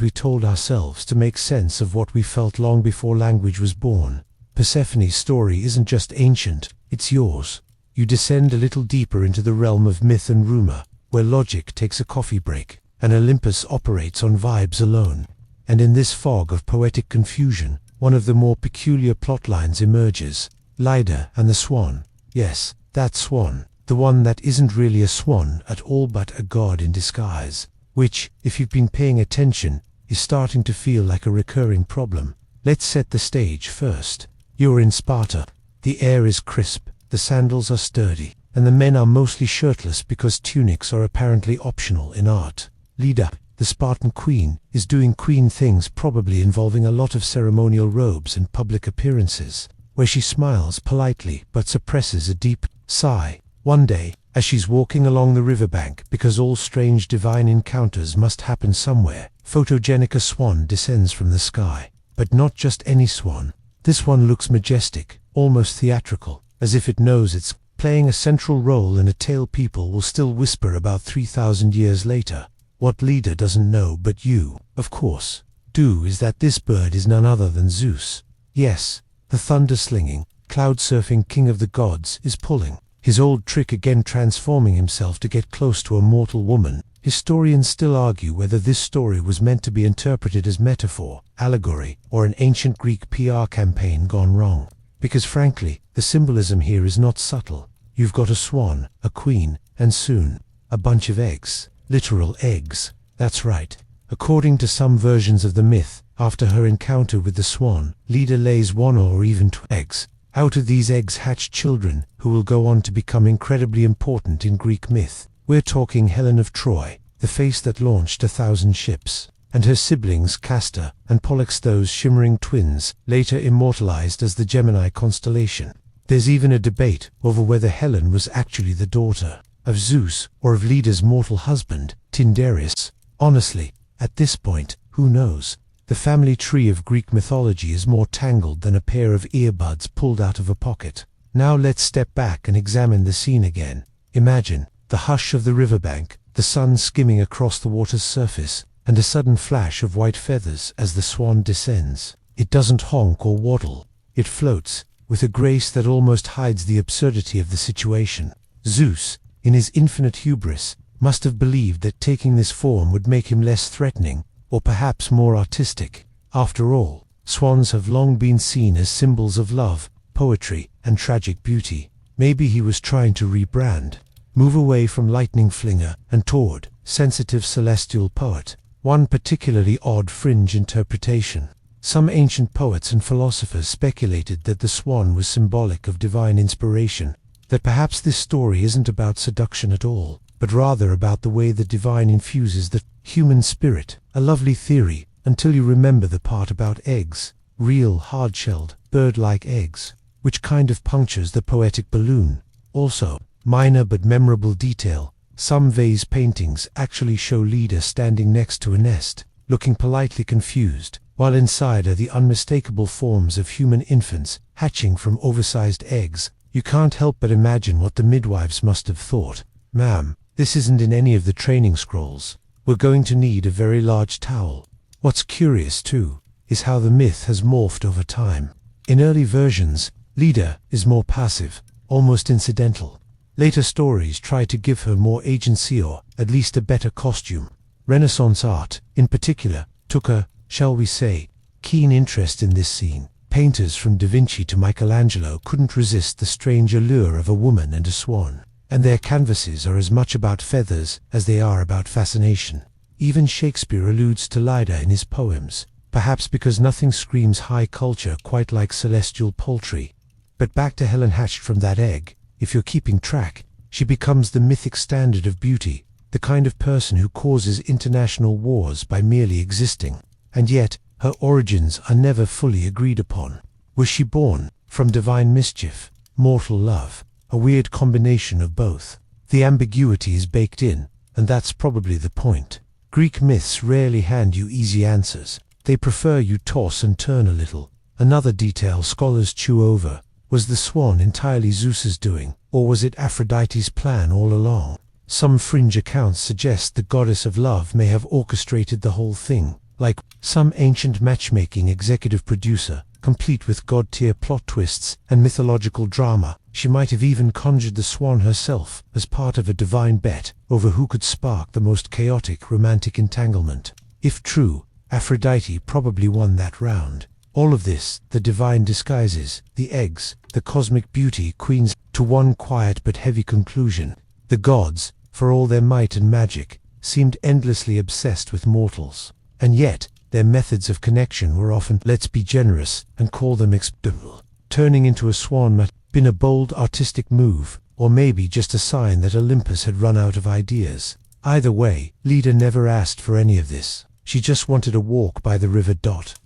we told ourselves to make sense of what we felt long before language was born. Persephone's story isn't just ancient, it's yours. You descend a little deeper into the realm of myth and rumor, where logic takes a coffee break, and Olympus operates on vibes alone. And in this fog of poetic confusion, one of the more peculiar plotlines emerges. Leda and the Swan. Yes, that swan. The one that isn't really a swan at all but a god in disguise. Which, if you've been paying attention, is starting to feel like a recurring problem. Let's set the stage first. You're in Sparta. The air is crisp, the sandals are sturdy, and the men are mostly shirtless because tunics are apparently optional in art. Leda, the Spartan queen, is doing queen things, probably involving a lot of ceremonial robes and public appearances, where she smiles politely but suppresses a deep sigh. One day, as she's walking along the riverbank, because all strange divine encounters must happen somewhere, photogenic a swan descends from the sky. But not just any swan. This one looks majestic, almost theatrical, as if it knows it's playing a central role in a tale people will still whisper about 3,000 years later. What Leda doesn't know, but you, of course, do, is that this bird is none other than Zeus. Yes, the thunder-slinging, cloud-surfing king of the gods is pulling his old trick again, transforming himself to get close to a mortal woman. Historians still argue whether this story was meant to be interpreted as metaphor, allegory, or an ancient Greek PR campaign gone wrong. Because frankly, the symbolism here is not subtle. You've got a swan, a queen, and soon, a bunch of eggs. Literal eggs. That's right. According to some versions of the myth, after her encounter with the swan, Leda lays one or even two eggs. Out of these eggs hatch children, who will go on to become incredibly important in Greek myth. We're talking Helen of Troy, the face that launched 1,000 ships, and her siblings Castor and Pollux, those shimmering twins, later immortalized as the Gemini constellation. There's even a debate over whether Helen was actually the daughter of Zeus or of Leda's mortal husband, Tyndareus. Honestly, at this point, who knows? The family tree of Greek mythology is more tangled than a pair of earbuds pulled out of a pocket. Now let's step back and examine the scene again. Imagine the hush of the riverbank, the sun skimming across the water's surface, and a sudden flash of white feathers as the swan descends. It doesn't honk or waddle. It floats, with a grace that almost hides the absurdity of the situation. Zeus, in his infinite hubris, must have believed that taking this form would make him less threatening, or perhaps more artistic. After all, swans have long been seen as symbols of love, poetry, and tragic beauty. Maybe he was trying to rebrand, move away from lightning flinger and toward sensitive celestial poet. One particularly odd fringe interpretation. Some ancient poets and philosophers speculated that the swan was symbolic of divine inspiration, that perhaps this story isn't about seduction at all, but rather about the way the divine infuses the human spirit. A lovely theory, until you remember the part about eggs, real hard-shelled, bird-like eggs, which kind of punctures the poetic balloon. Also, minor but memorable detail, some vase paintings actually show Leda standing next to a nest, looking politely confused, while inside are the unmistakable forms of human infants hatching from oversized eggs. You can't help but imagine what the midwives must have thought. Ma'am, this isn't in any of the training scrolls. We're going to need a very large towel. What's curious too, is how the myth has morphed over time. In early versions, Leda is more passive, almost incidental. Later stories try to give her more agency or, at least, a better costume. Renaissance art, in particular, took a, shall we say, keen interest in this scene. Painters from Da Vinci to Michelangelo couldn't resist the strange allure of a woman and a swan. And their canvases are as much about feathers as they are about fascination. Even Shakespeare alludes to Leda in his poems, perhaps because nothing screams high culture quite like celestial poultry. But back to Helen hatched from that egg. If you're keeping track, she becomes the mythic standard of beauty, the kind of person who causes international wars by merely existing. And yet, her origins are never fully agreed upon. Was she born from divine mischief? mortal love, a weird combination of both. The ambiguity is baked in, and that's probably the point. Greek myths rarely hand you easy answers. They prefer you toss and turn a little. Another detail scholars chew over: was the swan entirely Zeus's doing, or was it Aphrodite's plan all along? Some fringe accounts suggest the goddess of love may have orchestrated the whole thing, like some ancient matchmaking executive producer, complete with god-tier plot twists and mythological drama. She might have even conjured the swan herself as part of a divine bet over who could spark the most chaotic romantic entanglement. If true, Aphrodite probably won that round. All of this, the divine disguises, the eggs, the cosmic beauty queens, to one quiet but heavy conclusion. The gods, for all their might and magic, seemed endlessly obsessed with mortals. And yet, their methods of connection were often, let's be generous and call them expendable. Turning into a swan might have been a bold artistic move, or maybe just a sign that Olympus had run out of ideas. Either way, Leda never asked for any of this. She just wanted a walk by the river.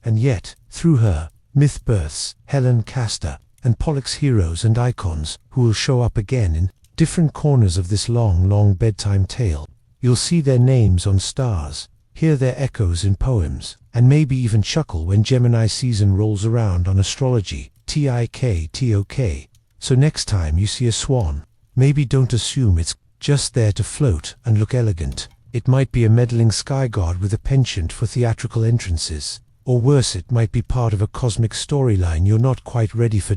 And yet, through her, myth births Helen, Castor, and Pollux, heroes and icons who will show up again in different corners of this long bedtime tale. You'll see their names on stars, hear their echoes in poems, and maybe even chuckle when Gemini season rolls around on astrology. TIKTOK. So next time you see a swan, maybe don't assume it's just there to float and look elegant. It might be a meddling sky god with a penchant for theatrical entrances. Or worse, it might be part of a cosmic storyline you're not quite ready for.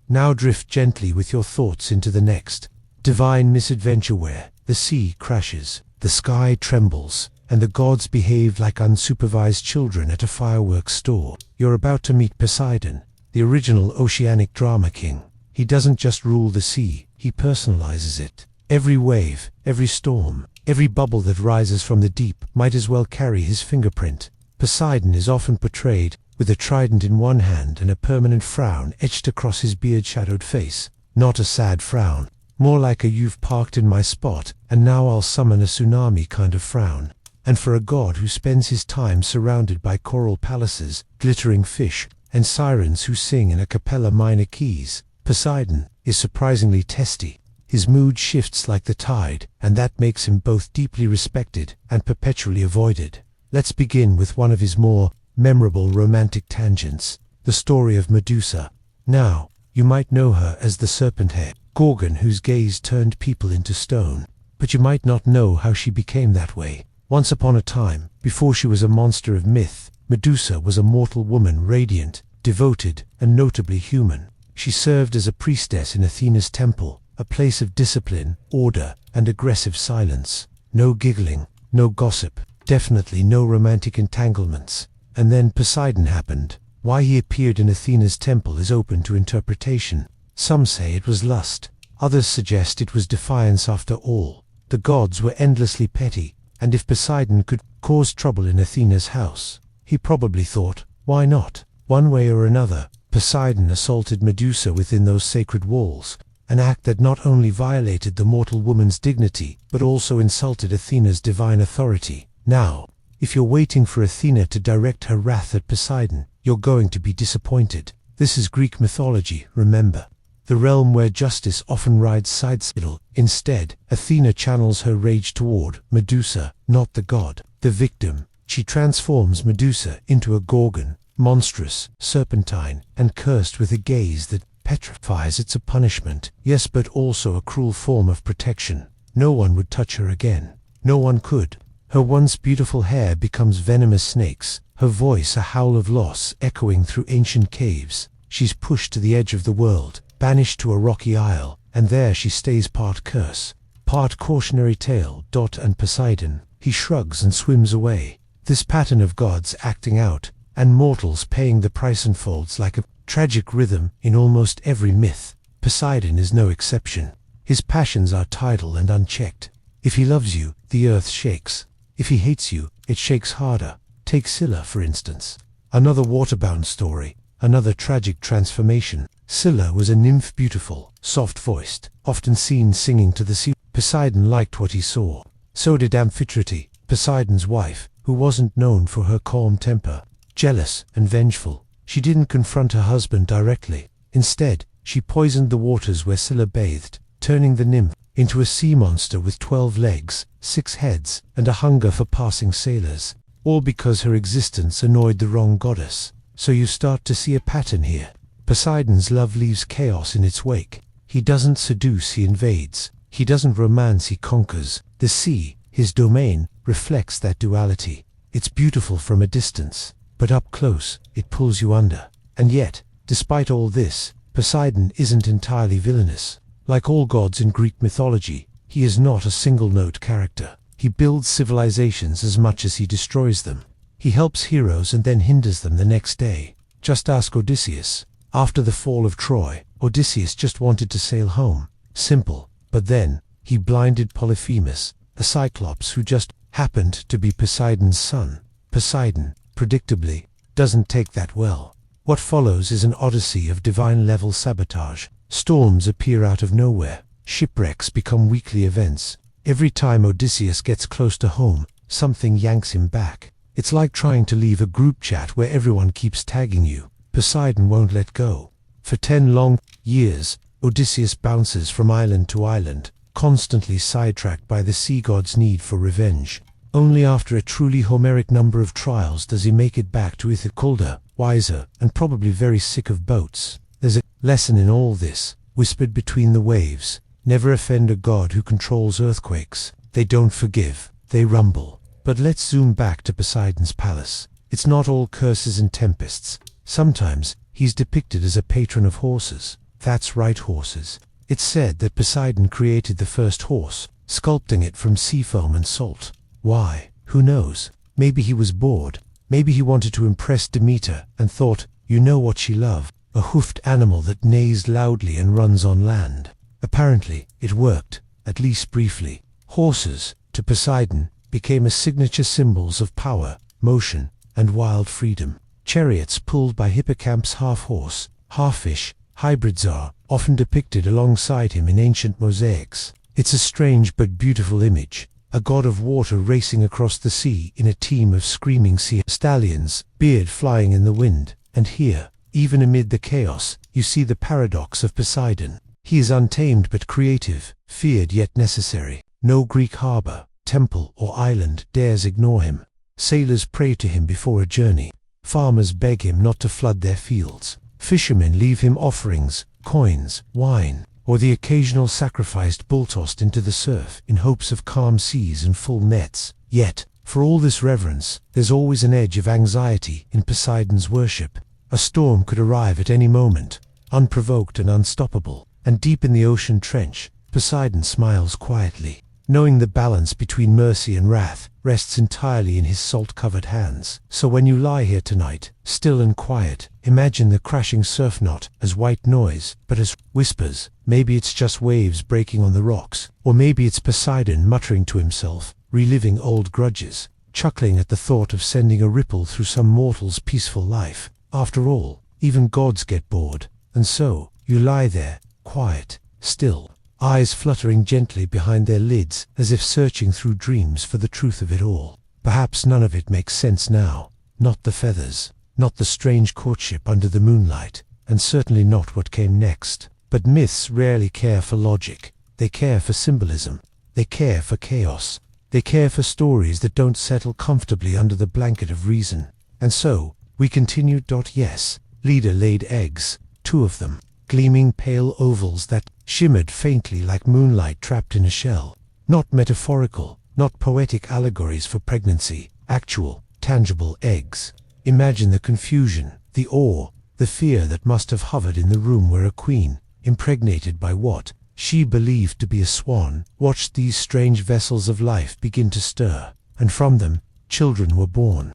Now drift gently with your thoughts into the next divine misadventure where the sea crashes, the sky trembles, and the gods behave like unsupervised children at a fireworks store. You're about to meet Poseidon, the original oceanic drama king. He doesn't just rule the sea, he personalizes it. Every wave, every storm, every bubble that rises from the deep might as well carry his fingerprint. Poseidon is often portrayed with a trident in one hand and a permanent frown etched across his beard-shadowed face. Not a sad frown, more like a "you've parked in my spot and now I'll summon a tsunami" kind of frown. And for a god who spends his time surrounded by coral palaces, glittering fish, and sirens who sing in a cappella minor keys, Poseidon is surprisingly testy. His mood shifts like the tide, and that makes him both deeply respected and perpetually avoided. Let's begin with one of his more memorable romantic tangents, the story of Medusa. Now, you might know her as the serpent-haired Gorgon whose gaze turned people into stone, but you might not know how she became that way. Once upon a time, before she was a monster of myth, Medusa was a mortal woman, radiant, devoted, and notably human. She served as a priestess in Athena's temple, a place of discipline, order, and aggressive silence. No giggling, no gossip, definitely no romantic entanglements. And then Poseidon happened. Why he appeared in Athena's temple is open to interpretation. Some say it was lust. Others suggest it was defiance after all. The gods were endlessly petty, and if Poseidon could cause trouble in Athena's house, he probably thought, why not? One way or another, Poseidon assaulted Medusa within those sacred walls, an act that not only violated the mortal woman's dignity, but also insulted Athena's divine authority. Now, if you're waiting for Athena to direct her wrath at Poseidon, you're going to be disappointed. This is Greek mythology, remember. The realm where justice often rides sidesaddle. Instead, Athena channels her rage toward Medusa, not the god, the victim. She transforms Medusa into a Gorgon, monstrous, serpentine, and cursed with a gaze that petrifies. It's a punishment, yes, but also a cruel form of protection. No one would touch her again. No one could. Her once beautiful hair becomes venomous snakes, her voice a howl of loss echoing through ancient caves. She's pushed to the edge of the world, banished to a rocky isle, and there she stays, part curse, part cautionary tale. And Poseidon, he shrugs and swims away. This pattern of gods acting out, and mortals paying the price, unfolds like a tragic rhythm in almost every myth. Poseidon is no exception. His passions are tidal and unchecked. If he loves you, the earth shakes. If he hates you, it shakes harder. Take Scylla, for instance. Another waterbound story, another tragic transformation. Scylla was a nymph, beautiful, soft-voiced, often seen singing to the sea. Poseidon liked what he saw. So did Amphitrite, Poseidon's wife, who wasn't known for her calm temper. Jealous and vengeful, she didn't confront her husband directly. Instead, She poisoned the waters where Scylla bathed, turning the nymph into a sea monster with 12 legs, 6 heads, and a hunger for passing sailors, all because her existence annoyed the wrong goddess. So you start to see a pattern here. Poseidon's love leaves chaos in its wake. He doesn't seduce, he invades. He doesn't romance, he conquers. The sea, his domain, reflects that duality. It's beautiful from a distance, but up close, it pulls you under. And yet, despite all this, Poseidon isn't entirely villainous. Like all gods in Greek mythology, he is not a single-note character. He builds civilizations as much as he destroys them. He helps heroes and then hinders them the next day. Just ask Odysseus. After the fall of Troy, Odysseus just wanted to sail home. Simple. But then, he blinded Polyphemus, a cyclops who just happened to be Poseidon's son. Poseidon, predictably, doesn't take that well. What follows is an odyssey of divine-level sabotage. Storms appear out of nowhere. Shipwrecks become weekly events. Every time Odysseus gets close to home, something yanks him back. It's like trying to leave a group chat where everyone keeps tagging you. Poseidon won't let go. For 10 long years, Odysseus bounces from island to island, constantly sidetracked by the sea god's need for revenge. Only after a truly Homeric number of trials does he make it back to Ithaca, colder, wiser, and probably very sick of boats. There's a lesson in all this, whispered between the waves. Never offend a god who controls earthquakes. They don't forgive, they rumble. But let's zoom back to Poseidon's palace. It's not all curses and tempests. Sometimes, he's depicted as a patron of horses. That's right, horses. It's said that Poseidon created the first horse, sculpting it from sea foam and salt. Why? Who knows? Maybe he was bored. Maybe he wanted to impress Demeter and thought, you know what she loved? A hoofed animal that neighs loudly and runs on land. Apparently, it worked, at least briefly. Horses, to Poseidon, became a signature symbols of power, motion, and wild freedom. Chariots pulled by hippocamp's half-horse, half-fish, hybrids are often depicted alongside him in ancient mosaics. It's a strange but beautiful image. A god of water racing across the sea in a team of screaming sea stallions, beard flying in the wind. And here, even amid the chaos, you see the paradox of Poseidon. He is untamed but creative, feared yet necessary. No Greek harbor, temple, or island dares ignore him. Sailors pray to him before a journey. Farmers beg him not to flood their fields. Fishermen leave him offerings, coins, wine, or the occasional sacrificed bull tossed into the surf in hopes of calm seas and full nets. Yet, for all this reverence, there's always an edge of anxiety in Poseidon's worship. A storm could arrive at any moment, unprovoked and unstoppable. And deep in the ocean trench, Poseidon smiles quietly, knowing the balance between mercy and wrath rests entirely in his salt-covered hands. So when you lie here tonight, still and quiet, imagine the crashing surf not as white noise, but as whispers. Maybe it's just waves breaking on the rocks, or maybe it's Poseidon muttering to himself, reliving old grudges, chuckling at the thought of sending a ripple through some mortal's peaceful life. After all, even gods get bored. And so, you lie there, quiet, still, eyes fluttering gently behind their lids as if searching through dreams for the truth of it all. Perhaps none of it makes sense now. Not the feathers, not the strange courtship under the moonlight, and certainly not what came next. But myths rarely care for logic. They care for symbolism. They care for chaos. They care for stories that don't settle comfortably under the blanket of reason. And so, we continued. Yes, Leda laid eggs, 2 of them, gleaming pale ovals that shimmered faintly like moonlight trapped in a shell. Not metaphorical, not poetic allegories for pregnancy, actual, tangible eggs. Imagine the confusion, the awe, the fear that must have hovered in the room where a queen, impregnated by what she believed to be a swan, watched these strange vessels of life begin to stir, and from them, children were born.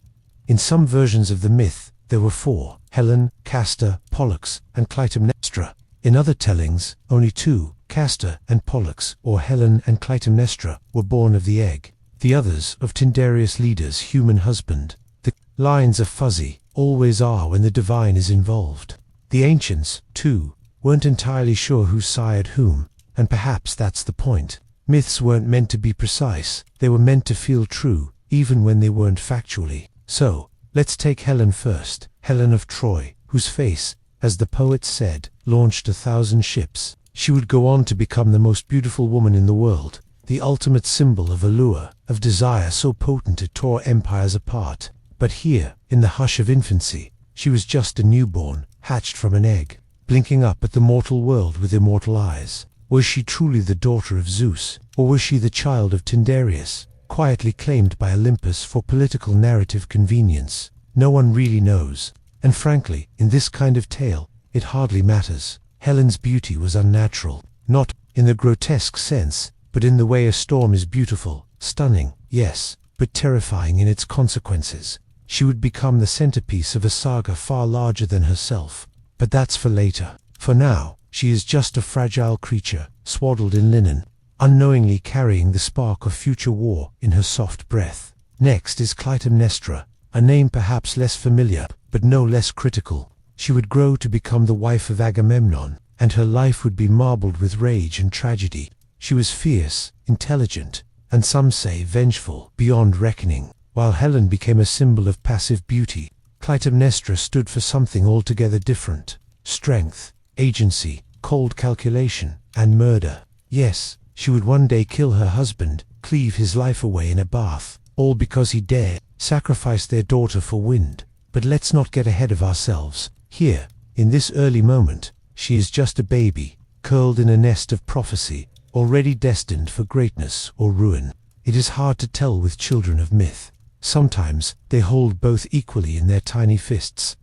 In some versions of the myth, there were 4, Helen, Castor, Pollux, and Clytemnestra. In other tellings, only 2, Castor and Pollux, or Helen and Clytemnestra, were born of the egg. The others of Tyndareus Leda's human husband. The lines are fuzzy, always are when the divine is involved. The ancients, too, weren't entirely sure who sired whom, and perhaps that's the point. Myths weren't meant to be precise, they were meant to feel true, even when they weren't factually. So, let's take Helen first, Helen of Troy, whose face, as the poet said, launched 1,000 ships. She would go on to become the most beautiful woman in the world, the ultimate symbol of allure, of desire so potent it tore empires apart. But here, in the hush of infancy, she was just a newborn, hatched from an egg, blinking up at the mortal world with immortal eyes. Was she truly the daughter of Zeus, or was she the child of Tyndareus, quietly claimed by Olympus for political narrative convenience? No one really knows, and frankly, in this kind of tale, it hardly matters. Helen's beauty was unnatural, not in the grotesque sense, but in the way a storm is beautiful, stunning, yes, but terrifying in its consequences. She would become the centerpiece of a saga far larger than herself. But that's for later. For now, she is just a fragile creature, swaddled in linen, unknowingly carrying the spark of future war in her soft breath. Next is Clytemnestra, a name perhaps less familiar, but no less critical. She would grow to become the wife of Agamemnon, and her life would be marbled with rage and tragedy. She was fierce, intelligent, and some say vengeful, beyond reckoning. While Helen became a symbol of passive beauty, Clytemnestra stood for something altogether different: strength, agency, cold calculation, and murder. Yes, she would one day kill her husband, cleave his life away in a bath, all because he dared sacrifice their daughter for wind. But let's not get ahead of ourselves. Here, in this early moment, she is just a baby, curled in a nest of prophecy, already destined for greatness or ruin. It is hard to tell with children of myth. Sometimes they hold both equally in their tiny fists.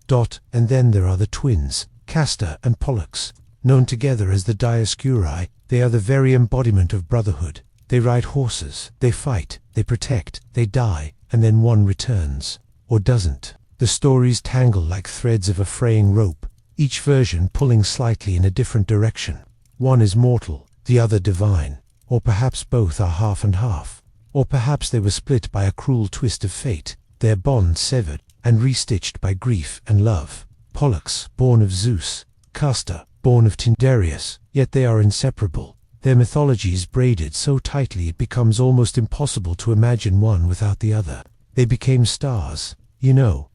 And then there are the twins, Castor and Pollux. Known together as the Dioscuri, they are the very embodiment of brotherhood. They ride horses, they fight, they protect, they die, and then one returns. Or doesn't. The stories tangle like threads of a fraying rope, each version pulling slightly in a different direction. One is mortal, the other divine. Or perhaps both are half and half. Or perhaps they were split by a cruel twist of fate, their bond severed and restitched by grief and love. Pollux, born of Zeus, Castor, born of Tyndareus, yet they are inseparable. Their mythologies braided so tightly it becomes almost impossible to imagine one without the other. They became stars,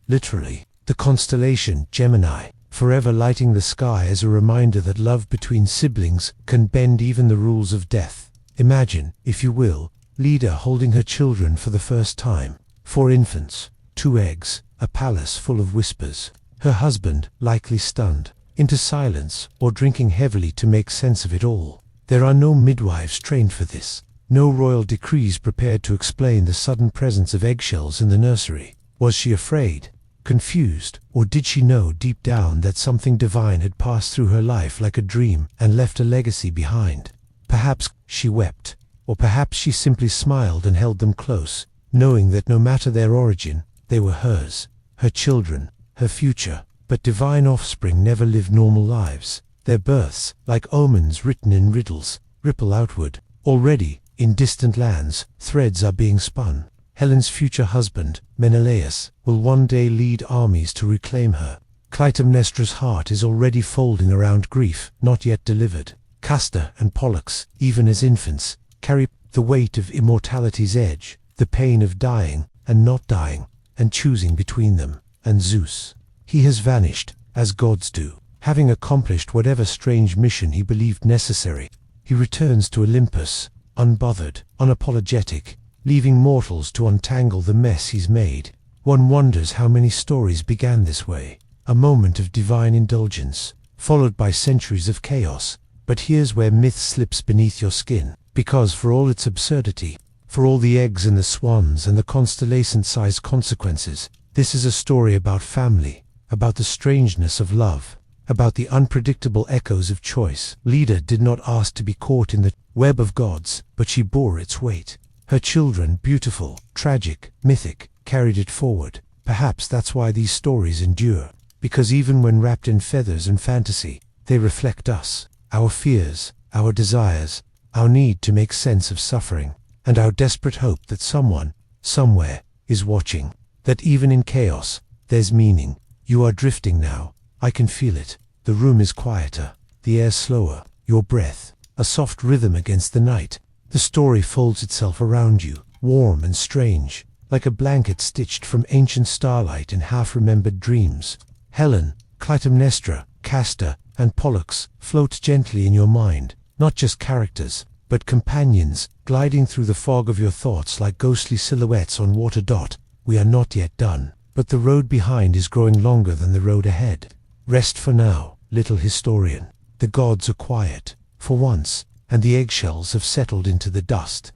literally. The constellation Gemini, forever lighting the sky as a reminder that love between siblings can bend even the rules of death. Imagine, if you will, Leda holding her children for the first time. 4 infants, 2 eggs, a palace full of whispers. Her husband, likely stunned, into silence or drinking heavily to make sense of it all. There are no midwives trained for this. No royal decrees prepared to explain the sudden presence of eggshells in the nursery. Was she afraid, confused, or did she know deep down that something divine had passed through her life like a dream and left a legacy behind? Perhaps she wept, or perhaps she simply smiled and held them close, knowing that no matter their origin, they were hers, her children, her future. But divine offspring never live normal lives. Their births, like omens written in riddles, ripple outward. Already, in distant lands, threads are being spun. Helen's future husband, Menelaus, will one day lead armies to reclaim her. Clytemnestra's heart is already folding around grief not yet delivered. Castor and Pollux, even as infants, carry the weight of immortality's edge, the pain of dying and not dying, and choosing between them. And Zeus. He has vanished, as gods do, having accomplished whatever strange mission he believed necessary. He returns to Olympus, unbothered, unapologetic, leaving mortals to untangle the mess he's made. One wonders how many stories began this way. A moment of divine indulgence, followed by centuries of chaos. But here's where myth slips beneath your skin, because for all its absurdity, for all the eggs and the swans and the constellation-sized consequences, this is a story about family, about the strangeness of love, about the unpredictable echoes of choice. Leda did not ask to be caught in the web of gods, but she bore its weight. Her children, beautiful, tragic, mythic, carried it forward. Perhaps that's why these stories endure, because even when wrapped in feathers and fantasy, they reflect us, our fears, our desires, our need to make sense of suffering, and our desperate hope that someone, somewhere, is watching, that even in chaos, there's meaning. You are drifting now. I can feel it. The room is quieter, the air slower, your breath, a soft rhythm against the night. The story folds itself around you, warm and strange, like a blanket stitched from ancient starlight and half-remembered dreams. Helen, Clytemnestra, Castor, and Pollux float gently in your mind, not just characters, but companions, gliding through the fog of your thoughts like ghostly silhouettes on water. We are not yet done, but the road behind is growing longer than the road ahead. Rest for now, little historian. The gods are quiet, for once, and the eggshells have settled into the dust.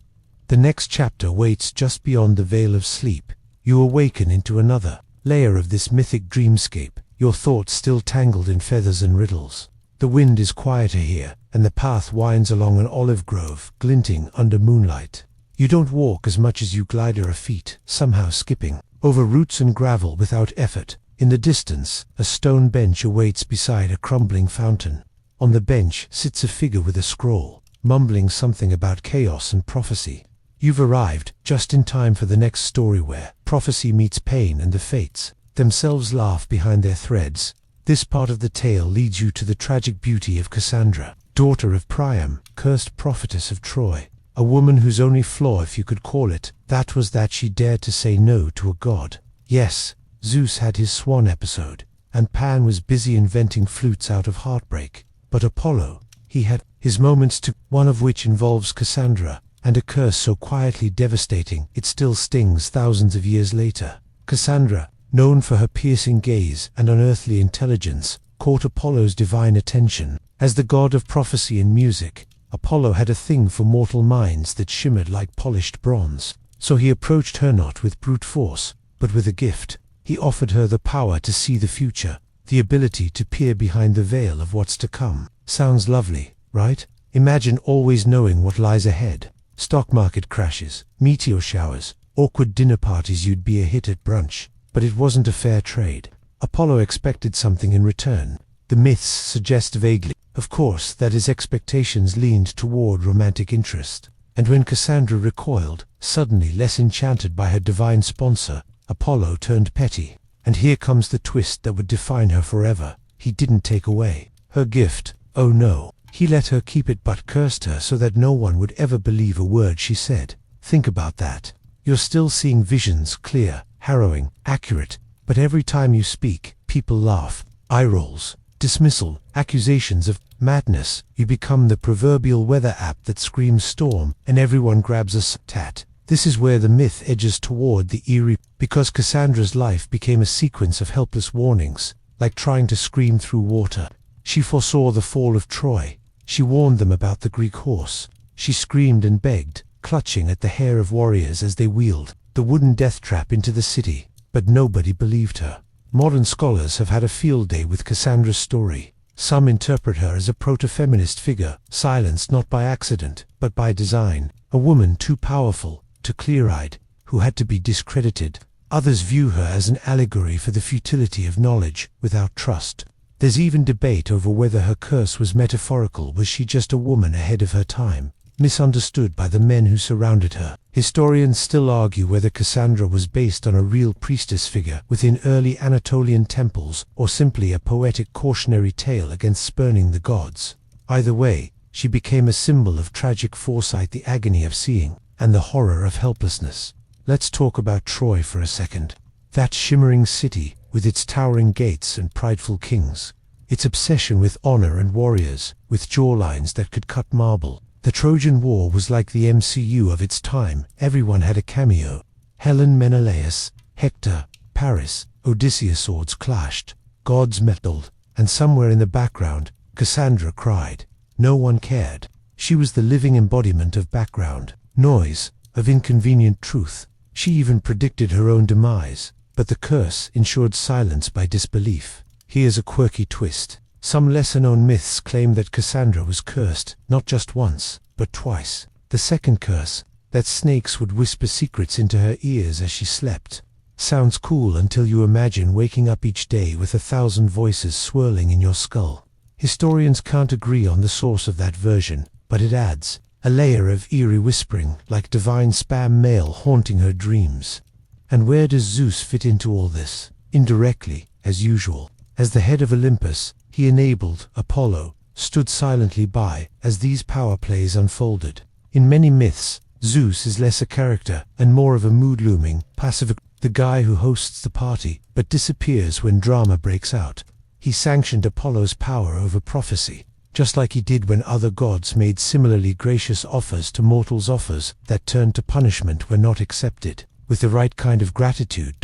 The next chapter waits just beyond the veil of sleep. You awaken into another layer of this mythic dreamscape, your thoughts still tangled in feathers and riddles. The wind is quieter here, and the path winds along an olive grove, glinting under moonlight. You don't walk as much as you glide your feet, somehow skipping over roots and gravel without effort. In the distance, a stone bench awaits beside a crumbling fountain. On the bench sits a figure with a scroll, mumbling something about chaos and prophecy. You've arrived just in time for the next story where prophecy meets pain and the fates themselves laugh behind their threads. This part of the tale leads you to the tragic beauty of Cassandra, daughter of Priam, cursed prophetess of Troy, a woman whose only flaw, if you could call it, that was that she dared to say no to a god. Yes, Zeus had his Swan episode, and Pan was busy inventing flutes out of heartbreak, but Apollo, he had his moments too, one of which involves Cassandra, and a curse so quietly devastating it still stings thousands of years later. Cassandra, known for her piercing gaze and unearthly intelligence, caught Apollo's divine attention. As the god of prophecy and music, Apollo had a thing for mortal minds that shimmered like polished bronze. So he approached her not with brute force, but with a gift. He offered her the power to see the future, the ability to peer behind the veil of what's to come. Sounds lovely, right? Imagine always knowing what lies ahead. Stock market crashes, meteor showers, awkward dinner parties. You'd be a hit at brunch. But it wasn't a fair trade. Apollo expected something in return. The myths suggest vaguely, of course, that his expectations leaned toward romantic interest. And when Cassandra recoiled, suddenly less enchanted by her divine sponsor, Apollo turned petty. And here comes the twist that would define her forever. He didn't take away her gift. Oh no. He let her keep it but cursed her so that no one would ever believe a word she said. Think about that. You're still seeing visions, clear, harrowing, accurate, but every time you speak, people laugh, eye rolls, dismissal, accusations of madness. You become the proverbial weather app that screams storm, and everyone grabs a tat. This is where the myth edges toward the eerie, because Cassandra's life became a sequence of helpless warnings, like trying to scream through water. She foresaw the fall of Troy. She warned them about the Greek horse. She screamed and begged, clutching at the hair of warriors as they wheeled the wooden death trap into the city, but nobody believed her. Modern scholars have had a field day with Cassandra's story. Some interpret her as a proto-feminist figure, silenced not by accident, but by design, a woman too powerful, too clear-eyed, who had to be discredited. Others view her as an allegory for the futility of knowledge without trust. There's even debate over whether her curse was metaphorical. Was she just a woman ahead of her time, misunderstood by the men who surrounded her? Historians still argue whether Cassandra was based on a real priestess figure within early Anatolian temples, or simply a poetic cautionary tale against spurning the gods. Either way, she became a symbol of tragic foresight, the agony of seeing, and the horror of helplessness. Let's talk about Troy for a second. That shimmering city, with its towering gates and prideful kings. Its obsession with honor and warriors, with jawlines that could cut marble. The Trojan War was like the MCU of its time. Everyone had a cameo. Helen, Menelaus, Hector, Paris, Odysseus. Swords clashed, gods meddled, and somewhere in the background, Cassandra cried. No one cared. She was the living embodiment of background noise, of inconvenient truth. She even predicted her own demise, but the curse ensured silence by disbelief. Here's a quirky twist. Some lesser-known myths claim that Cassandra was cursed, not just once, but twice. The second curse, that snakes would whisper secrets into her ears as she slept. Sounds cool until you imagine waking up each day with 1,000 voices swirling in your skull. Historians can't agree on the source of that version, but it adds a layer of eerie whispering, like divine spam mail haunting her dreams. And where does Zeus fit into all this? Indirectly, as usual. As the head of Olympus, he enabled Apollo, stood silently by as these power plays unfolded. In many myths, Zeus is less a character and more of a mood-looming, passive, the guy who hosts the party but disappears when drama breaks out. He sanctioned Apollo's power over prophecy, just like he did when other gods made similarly gracious offers to mortals, offers that turned to punishment when not accepted, with the right kind of gratitude.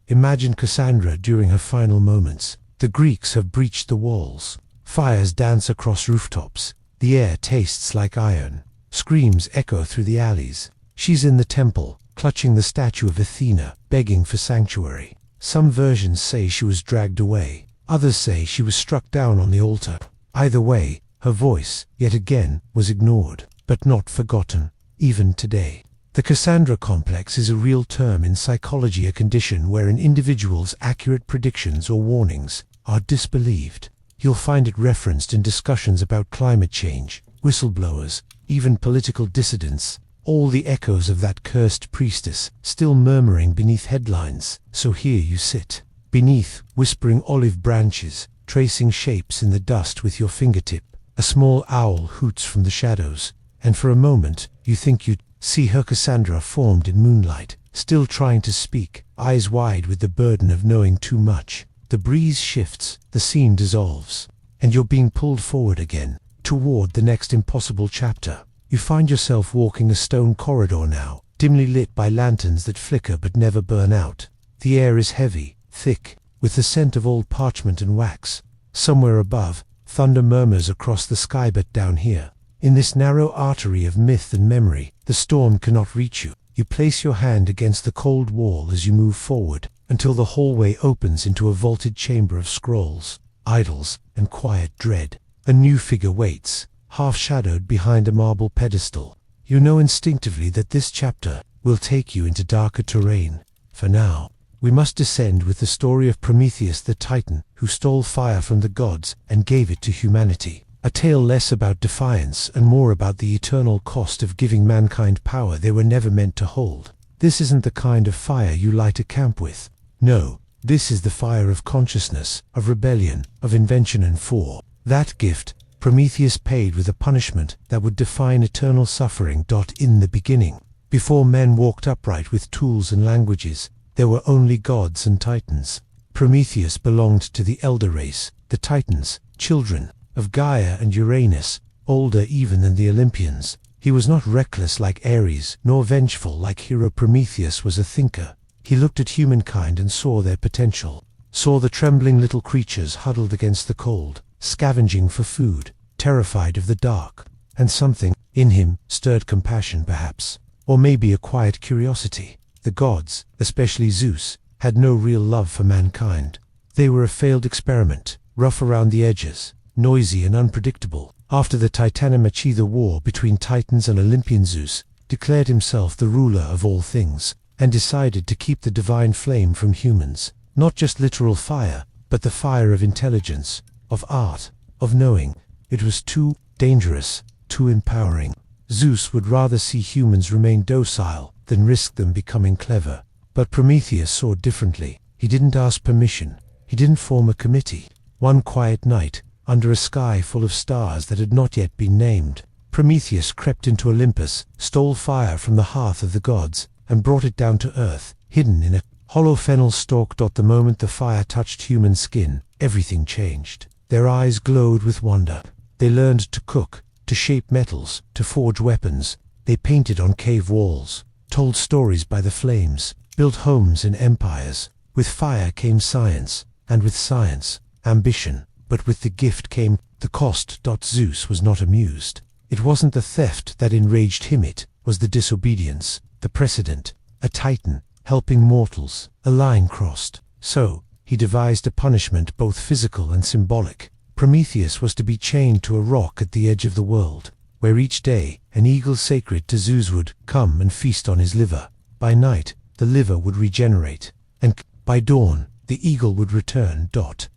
Imagine Cassandra during her final moments. The Greeks have breached the walls. Fires dance across rooftops. The air tastes like iron. Screams echo through the alleys. She's in the temple, clutching the statue of Athena, begging for sanctuary. Some versions say she was dragged away. Others say she was struck down on the altar. Either way, her voice, yet again, was ignored, but not forgotten, even today. The Cassandra complex is a real term in psychology, a condition where an individual's accurate predictions or warnings are disbelieved. You'll find it referenced in discussions about climate change, whistleblowers, even political dissidents, all the echoes of that cursed priestess still murmuring beneath headlines. So here you sit, beneath whispering olive branches, tracing shapes in the dust with your fingertip. A small owl hoots from the shadows, and for a moment you think you see her, Cassandra formed in moonlight, still trying to speak, eyes wide with the burden of knowing too much. The breeze shifts, the scene dissolves, and you're being pulled forward again, toward the next impossible chapter. You find yourself walking a stone corridor now, dimly lit by lanterns that flicker but never burn out. The air is heavy, thick, with the scent of old parchment and wax. Somewhere above, thunder murmurs across the sky, but down here, in this narrow artery of myth and memory, the storm cannot reach you. You place your hand against the cold wall as you move forward, until the hallway opens into a vaulted chamber of scrolls, idols, and quiet dread. A new figure waits, half-shadowed behind a marble pedestal. You know instinctively that this chapter will take you into darker terrain. For now, we must descend with the story of Prometheus the Titan, who stole fire from the gods and gave it to humanity. A tale less about defiance and more about the eternal cost of giving mankind power they were never meant to hold. This isn't the kind of fire you light a camp with. No, this is the fire of consciousness, of rebellion, of invention, and for that gift, Prometheus paid with a punishment that would define eternal suffering. In the beginning, before men walked upright with tools and languages, there were only gods and titans. Prometheus belonged to the elder race, the Titans, children of Gaia and Uranus, older even than the Olympians. He was not reckless like Ares, nor vengeful like hero Prometheus was a thinker. He looked at humankind and saw their potential, saw the trembling little creatures huddled against the cold, scavenging for food, terrified of the dark, and something in him stirred compassion perhaps, or maybe a quiet curiosity. The gods, especially Zeus, had no real love for mankind. They were a failed experiment, rough around the edges, noisy and unpredictable. After the Titanomachi, the war between Titans and Olympian, Zeus declared himself the ruler of all things, and decided to keep the divine flame from humans. Not just literal fire, but the fire of intelligence, of art, of knowing. It was too dangerous, too empowering. Zeus would rather see humans remain docile than risk them becoming clever. But Prometheus saw differently. He didn't ask permission. He didn't form a committee. One quiet night, under a sky full of stars that had not yet been named, Prometheus crept into Olympus, stole fire from the hearth of the gods, and brought it down to earth, hidden in a hollow fennel stalk. The moment the fire touched human skin, everything changed. Their eyes glowed with wonder. They learned to cook, to shape metals, to forge weapons. They painted on cave walls, told stories by the flames, built homes and empires. With fire came science, and with science, ambition. But with the gift came the cost. Zeus was not amused. It wasn't the theft that enraged him, it was the disobedience, the precedent. A titan, helping mortals, a line crossed. So, he devised a punishment both physical and symbolic. Prometheus was to be chained to a rock at the edge of the world, where each day an eagle sacred to Zeus would come and feast on his liver. By night, the liver would regenerate, and by dawn, the eagle would return.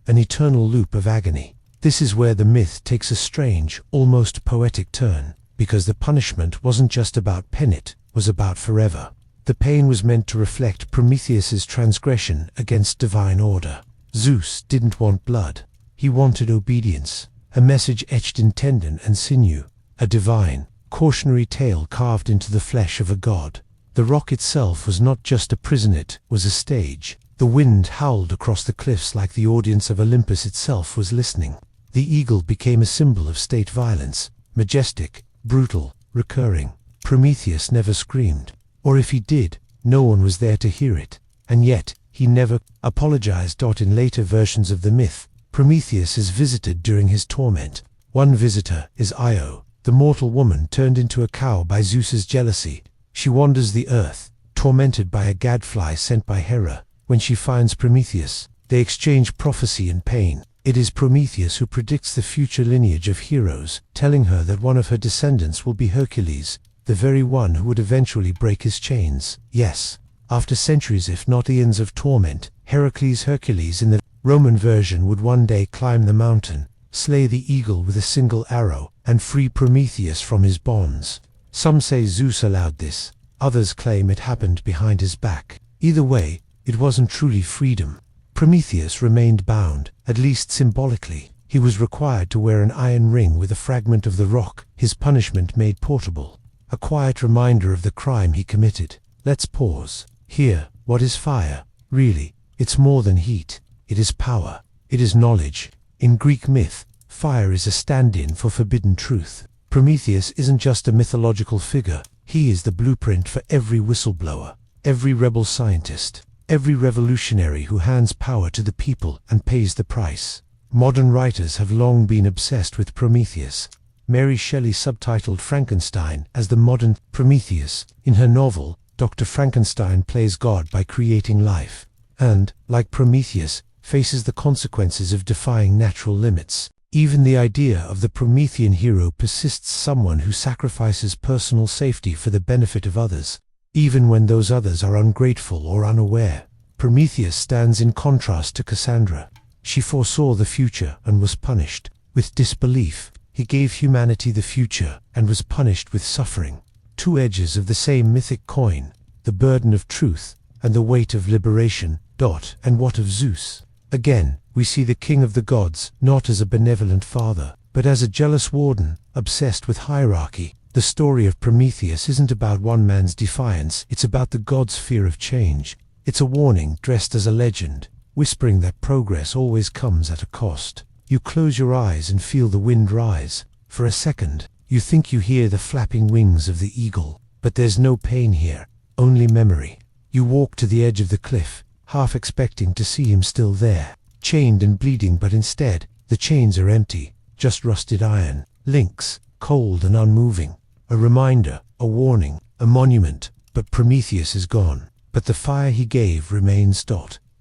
An eternal loop of agony. This is where the myth takes a strange, almost poetic turn, because the punishment wasn't just about pain, it was about forever. The pain was meant to reflect Prometheus's transgression against divine order. Zeus didn't want blood. He wanted obedience, a message etched in tendon and sinew, a divine, cautionary tale carved into the flesh of a god. The rock itself was not just a prison, it was a stage. The wind howled across the cliffs like the audience of Olympus itself was listening. The eagle became a symbol of state violence, majestic, brutal, recurring. Prometheus never screamed, or if he did, no one was there to hear it. And yet, he never apologized. In later versions of the myth, Prometheus is visited during his torment. One visitor is Io, the mortal woman turned into a cow by Zeus's jealousy. She wanders the earth, tormented by a gadfly sent by Hera. When she finds Prometheus, they exchange prophecy and pain. It is Prometheus who predicts the future lineage of heroes, telling her that one of her descendants will be Hercules, the very one who would eventually break his chains. Yes, after centuries if not eons of torment, Hercules in the Roman version would one day climb the mountain, slay the eagle with a single arrow, and free Prometheus from his bonds. Some say Zeus allowed this, others claim it happened behind his back. Either way, it wasn't truly freedom. Prometheus remained bound, at least symbolically. He was required to wear an iron ring with a fragment of the rock, his punishment made portable. A quiet reminder of the crime he committed. Let's pause. Here, what is fire? Really, it's more than heat. It is power. It is knowledge. In Greek myth, fire is a stand-in for forbidden truth. Prometheus isn't just a mythological figure. He is the blueprint for every whistleblower, every rebel scientist, every revolutionary who hands power to the people and pays the price. Modern writers have long been obsessed with Prometheus. Mary Shelley subtitled Frankenstein as the modern Prometheus. In her novel, Dr. Frankenstein plays God by creating life, and, like Prometheus, faces the consequences of defying natural limits. Even the idea of the Promethean hero persists, someone who sacrifices personal safety for the benefit of others, even when those others are ungrateful or unaware. Prometheus stands in contrast to Cassandra. She foresaw the future and was punished with disbelief. He gave humanity the future and was punished with suffering. Two edges of the same mythic coin, the burden of truth and the weight of liberation. And what of Zeus? Again, we see the king of the gods not as a benevolent father, but as a jealous warden, obsessed with hierarchy. The story of Prometheus isn't about one man's defiance, it's about the gods' fear of change. It's a warning dressed as a legend, whispering that progress always comes at a cost. You close your eyes and feel the wind rise. For a second, you think you hear the flapping wings of the eagle, but there's no pain here, only memory. You walk to the edge of the cliff, half expecting to see him still there, chained and bleeding, but instead, the chains are empty, just rusted iron, links, cold and unmoving. A reminder, a warning, a monument, but Prometheus is gone. But the fire he gave remains.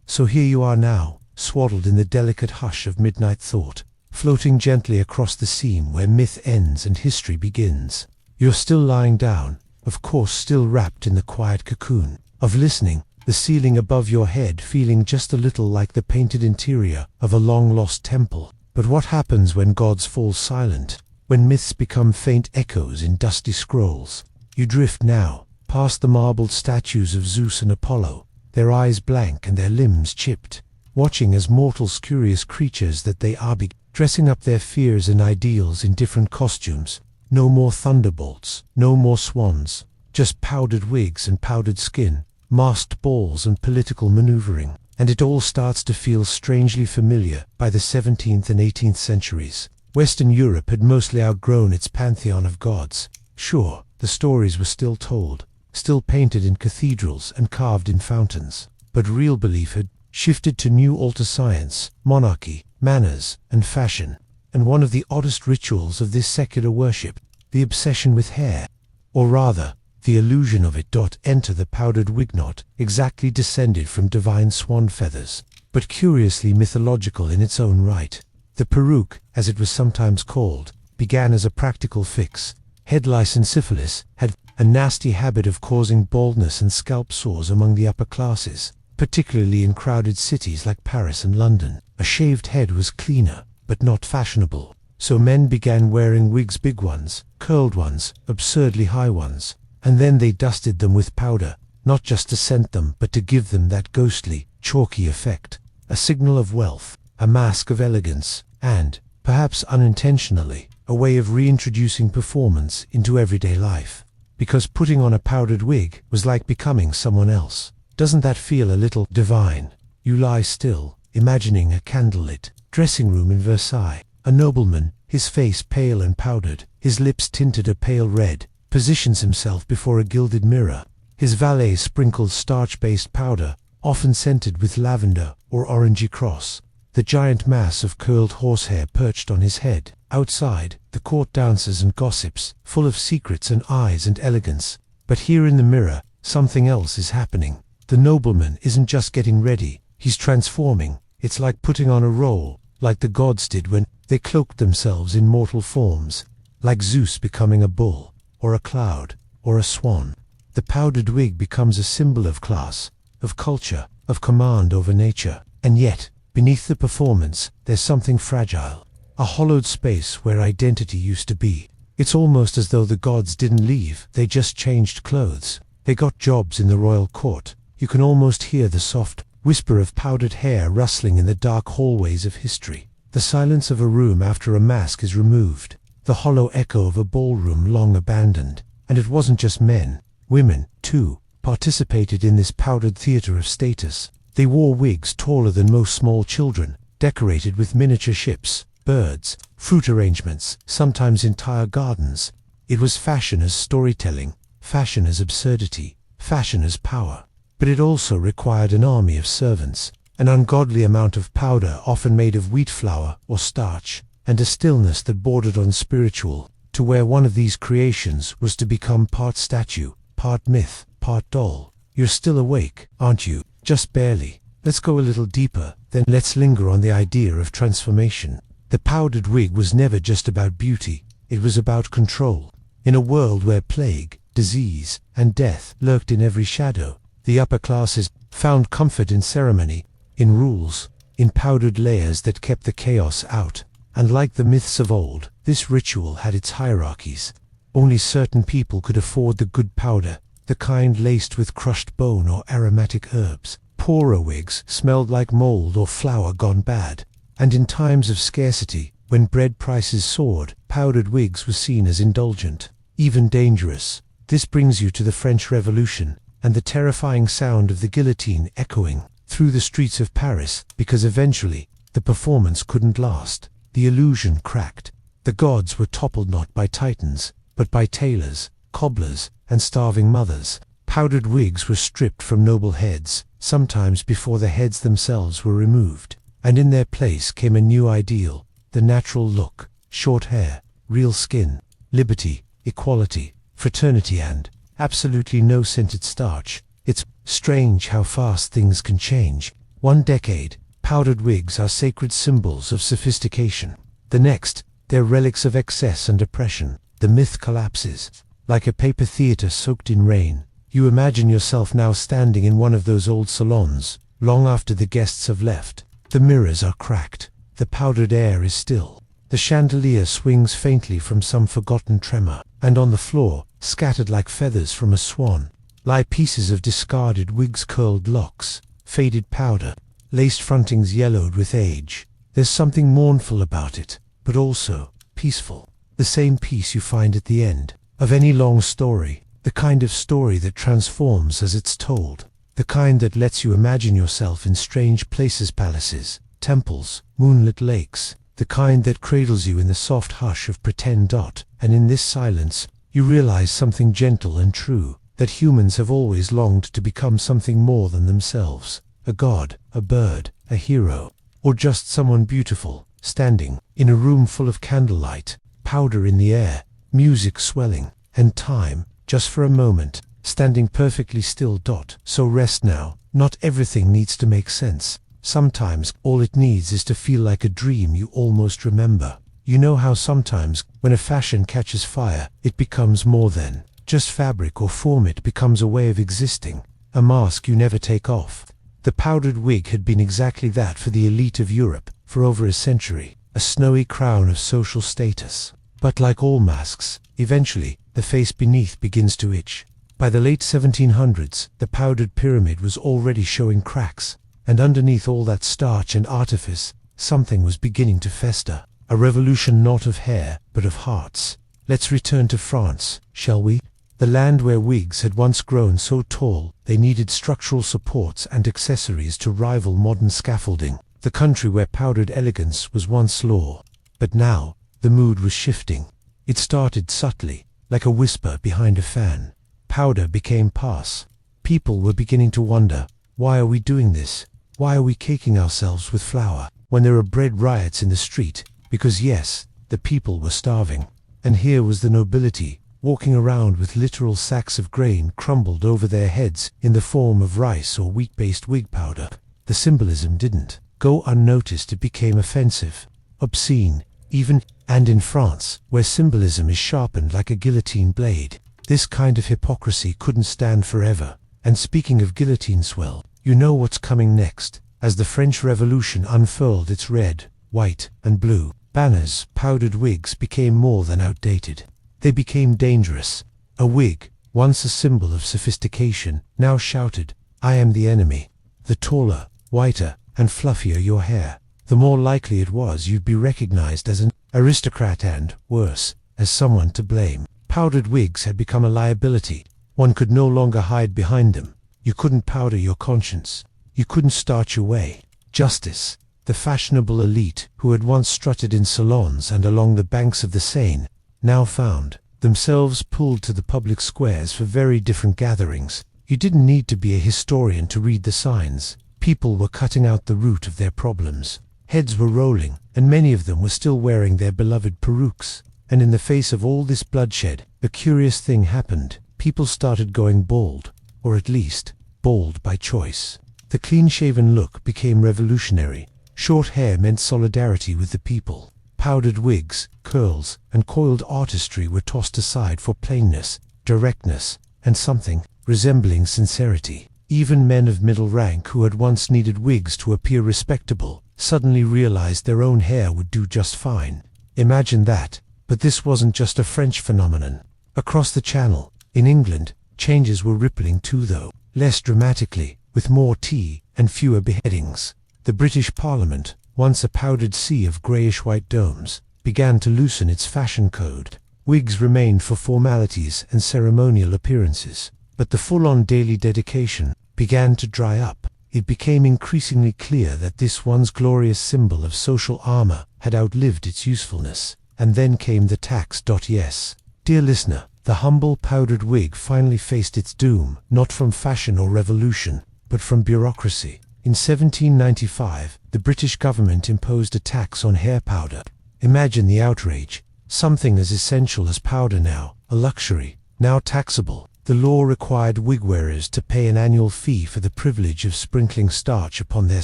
So here you are now, swaddled in the delicate hush of midnight thought, floating gently across the seam where myth ends and history begins. You're still lying down, of course, still wrapped in the quiet cocoon of listening, the ceiling above your head feeling just a little like the painted interior of a long-lost temple. But what happens when gods fall silent? When myths become faint echoes in dusty scrolls? You drift now, past the marbled statues of Zeus and Apollo, their eyes blank and their limbs chipped, watching as mortals, curious creatures that they are, dressing up their fears and ideals in different costumes. No more thunderbolts, no more swans, just powdered wigs and powdered skin, masked balls and political maneuvering. And it all starts to feel strangely familiar. By the 17th and 18th centuries, Western Europe had mostly outgrown its pantheon of gods. Sure, the stories were still told, still painted in cathedrals and carved in fountains, but real belief had shifted to new altar science, monarchy, manners, and fashion. And one of the oddest rituals of this secular worship, the obsession with hair, or rather, the illusion of it. Enter the powdered wig, not exactly descended from divine swan feathers, but curiously mythological in its own right. The peruke, as it was sometimes called, began as a practical fix. Head lice and syphilis had a nasty habit of causing baldness and scalp sores among the upper classes, particularly in crowded cities like Paris and London. A shaved head was cleaner, but not fashionable, so men began wearing wigs, big ones, curled ones, absurdly high ones, and then they dusted them with powder, not just to scent them but to give them that ghostly, chalky effect, a signal of wealth, a mask of elegance, and, perhaps unintentionally, a way of reintroducing performance into everyday life. Because putting on a powdered wig was like becoming someone else. Doesn't that feel a little divine? You lie still, imagining a candlelit dressing room in Versailles. A nobleman, his face pale and powdered, his lips tinted a pale red, positions himself before a gilded mirror. His valet sprinkles starch-based powder, often scented with lavender or orangey cross. The giant mass of curled horsehair perched on his head. Outside, the court dances and gossips, full of secrets and eyes and elegance. But here in the mirror, something else is happening. The nobleman isn't just getting ready, he's transforming. It's like putting on a role, like the gods did when they cloaked themselves in mortal forms, like Zeus becoming a bull, or a cloud, or a swan. The powdered wig becomes a symbol of class, of culture, of command over nature. And yet, beneath the performance, there's something fragile, a hollowed space where identity used to be. It's almost as though the gods didn't leave, they just changed clothes. They got jobs in the royal court. You can almost hear the soft whisper of powdered hair rustling in the dark hallways of history. The silence of a room after a mask is removed. The hollow echo of a ballroom long abandoned. And it wasn't just men. Women, too, participated in this powdered theater of status. They wore wigs taller than most small children, decorated with miniature ships, birds, fruit arrangements, sometimes entire gardens. It was fashion as storytelling, fashion as absurdity, fashion as power. But it also required an army of servants, an ungodly amount of powder often made of wheat flour or starch, and a stillness that bordered on spiritual, to where one of these creations was to become part statue, part myth, part doll. You're still awake, aren't you? Just barely. Let's go a little deeper, then let's linger on the idea of transformation. The powdered wig was never just about beauty, it was about control. In a world where plague, disease, and death lurked in every shadow, the upper classes found comfort in ceremony, in rules, in powdered layers that kept the chaos out. And like the myths of old, this ritual had its hierarchies. Only certain people could afford the good powder, the kind laced with crushed bone or aromatic herbs. Poorer wigs smelled like mold or flour gone bad. And in times of scarcity, when bread prices soared, powdered wigs were seen as indulgent, even dangerous. This brings you to the French Revolution, and the terrifying sound of the guillotine echoing through the streets of Paris, because eventually, the performance couldn't last. The illusion cracked. The gods were toppled not by titans, but by tailors, cobblers, and starving mothers. Powdered wigs were stripped from noble heads, sometimes before the heads themselves were removed, and in their place came a new ideal, the natural look, short hair, real skin, liberty, equality, fraternity, and absolutely no scented starch. It's strange how fast things can change. One decade, powdered wigs are sacred symbols of sophistication. The next, they're relics of excess and oppression. The myth collapses. Like a paper theater soaked in rain, you imagine yourself now standing in one of those old salons, long after the guests have left. The mirrors are cracked. The powdered air is still. The chandelier swings faintly from some forgotten tremor, and on the floor, scattered like feathers from a swan, lie pieces of discarded wigs, curled locks, faded powder, laced frontings yellowed with age. There's something mournful about it, but also peaceful. The same peace you find at the end of any long story, the kind of story that transforms as it's told, the kind that lets you imagine yourself in strange places, palaces, temples, moonlit lakes, the kind that cradles you in the soft hush of pretend. And in this silence, you realize something gentle and true, that humans have always longed to become something more than themselves, a god, a bird, a hero, or just someone beautiful, standing in a room full of candlelight, powder in the air, music swelling, and time, just for a moment, standing perfectly still. So rest now. Not everything needs to make sense. Sometimes all it needs is to feel like a dream you almost remember. You know how sometimes, when a fashion catches fire, it becomes more than just fabric or form. It becomes a way of existing, a mask you never take off. The powdered wig had been exactly that for the elite of Europe for over a century, a snowy crown of social status. But like all masks, eventually, the face beneath begins to itch. By the late 1700s, the powdered pyramid was already showing cracks, and underneath all that starch and artifice, something was beginning to fester. A revolution not of hair, but of hearts. Let's return to France, shall we? The land where wigs had once grown so tall they needed structural supports and accessories to rival modern scaffolding. The country where powdered elegance was once law. But now, the mood was shifting. It started subtly, like a whisper behind a fan. Powder became passe. People were beginning to wonder, why are we doing this? Why are we caking ourselves with flour when there are bread riots in the street? Because yes, the people were starving. And here was the nobility, walking around with literal sacks of grain crumbled over their heads in the form of rice or wheat-based wig powder. The symbolism didn't go unnoticed. It became offensive, obscene, even, and in France, where symbolism is sharpened like a guillotine blade. This kind of hypocrisy couldn't stand forever. And speaking of guillotines, well, you know what's coming next. As the French Revolution unfurled its red, white, and blue banners, powdered wigs became more than outdated. They became dangerous. A wig, once a symbol of sophistication, now shouted, "I am the enemy." The taller, whiter, and fluffier your hair, the more likely it was you'd be recognized as an aristocrat and, worse, as someone to blame. Powdered wigs had become a liability. One could no longer hide behind them. You couldn't powder your conscience. You couldn't starch your way. Justice, the fashionable elite who had once strutted in salons and along the banks of the Seine, now found themselves pulled to the public squares for very different gatherings. You didn't need to be a historian to read the signs. People were cutting out the root of their problems. Heads were rolling, and many of them were still wearing their beloved perukes. And in the face of all this bloodshed, a curious thing happened. People started going bald, or at least, bald by choice. The clean-shaven look became revolutionary. Short hair meant solidarity with the people. Powdered wigs, curls, and coiled artistry were tossed aside for plainness, directness, and something resembling sincerity. Even men of middle rank who had once needed wigs to appear respectable suddenly realized their own hair would do just fine. Imagine that. But this wasn't just a French phenomenon. Across the Channel, in England, changes were rippling too, though less dramatically, with more tea and fewer beheadings. The British Parliament, once a powdered sea of greyish-white domes, began to loosen its fashion code. Wigs remained for formalities and ceremonial appearances, but the full-on daily dedication began to dry up. It became increasingly clear that this once glorious symbol of social armor had outlived its usefulness. And then came the tax. Yes, dear listener, the humble powdered wig finally faced its doom, not from fashion or revolution, but from bureaucracy. In 1795, the British government imposed a tax on hair powder. Imagine the outrage. Something as essential as powder now, a luxury, now taxable. The law required wig wearers to pay an annual fee for the privilege of sprinkling starch upon their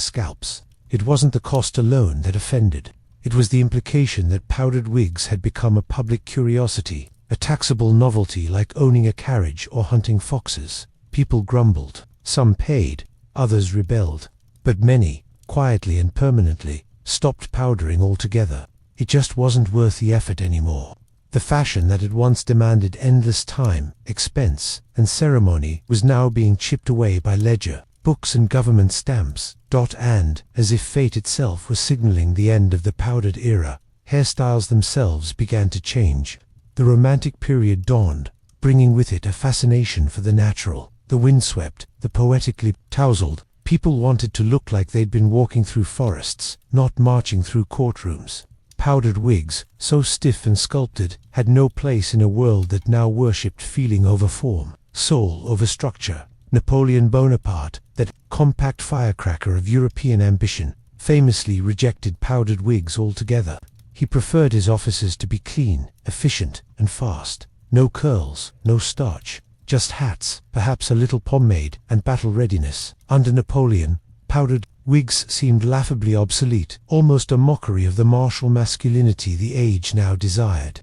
scalps. It wasn't the cost alone that offended. It was the implication that powdered wigs had become a public curiosity, a taxable novelty like owning a carriage or hunting foxes. People grumbled. Some paid, others rebelled. But many, quietly and permanently, stopped powdering altogether. It just wasn't worth the effort anymore. The fashion that had once demanded endless time, expense, and ceremony was now being chipped away by ledger, books and government stamps. And, as if fate itself was signaling the end of the powdered era, hairstyles themselves began to change. The Romantic period dawned, bringing with it a fascination for the natural, the windswept, the poetically tousled. People wanted to look like they'd been walking through forests, not marching through courtrooms. Powdered wigs, so stiff and sculpted, had no place in a world that now worshipped feeling over form, soul over structure. Napoleon Bonaparte, that compact firecracker of European ambition, famously rejected powdered wigs altogether. He preferred his officers to be clean, efficient, and fast. No curls, no starch, just hats, perhaps a little pomade, and battle readiness. Under Napoleon, powdered wigs seemed laughably obsolete, almost a mockery of the martial masculinity the age now desired.